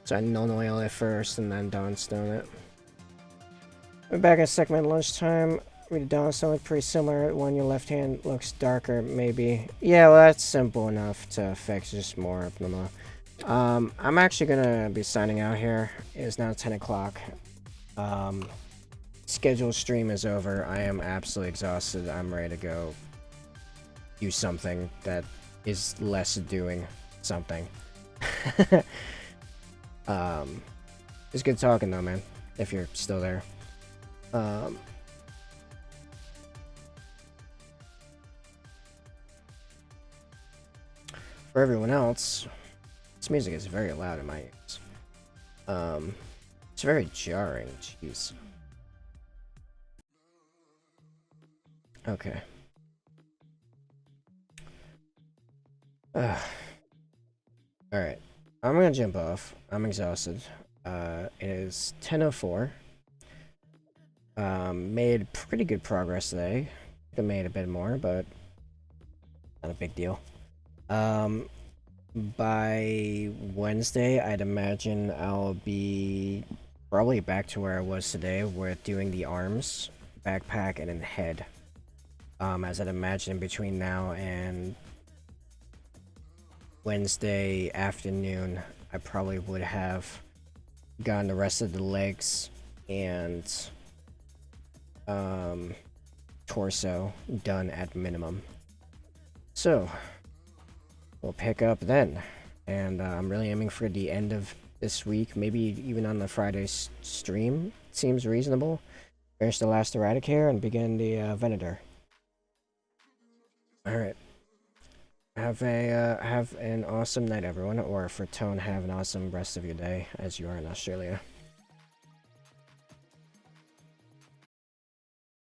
So I non-oil it first and then Dawnstone it. We're back at segment lunchtime. Read the Dawnstone look pretty similar. One your left hand looks darker, maybe. Yeah, well that's simple enough to fix, just more of them. I'm actually gonna be signing out here. It is now 10 o'clock. Scheduled stream is over. I am absolutely exhausted. I'm ready to go do something that is less doing something. It's good talking though, man, if you're still there. For everyone else, this music is very loud in my ears. It's very jarring, jeez. Okay. Alright. I'm gonna jump off. I'm exhausted. It is 10:04. Made pretty good progress today. I made a bit more, but not a big deal. By Wednesday, I'd imagine I'll be probably back to where I was today with doing the arms, backpack, and then head. As I'd imagine between now and Wednesday afternoon, I probably would have gotten the rest of the legs and torso done at minimum. So we'll pick up then. and I'm really aiming for the end of this week, maybe even on the Friday stream. Seems reasonable. Finish the last Eradicator and begin the Venator. Alright. Have an awesome night, everyone, or for Tone, have an awesome rest of your day, as you are in Australia.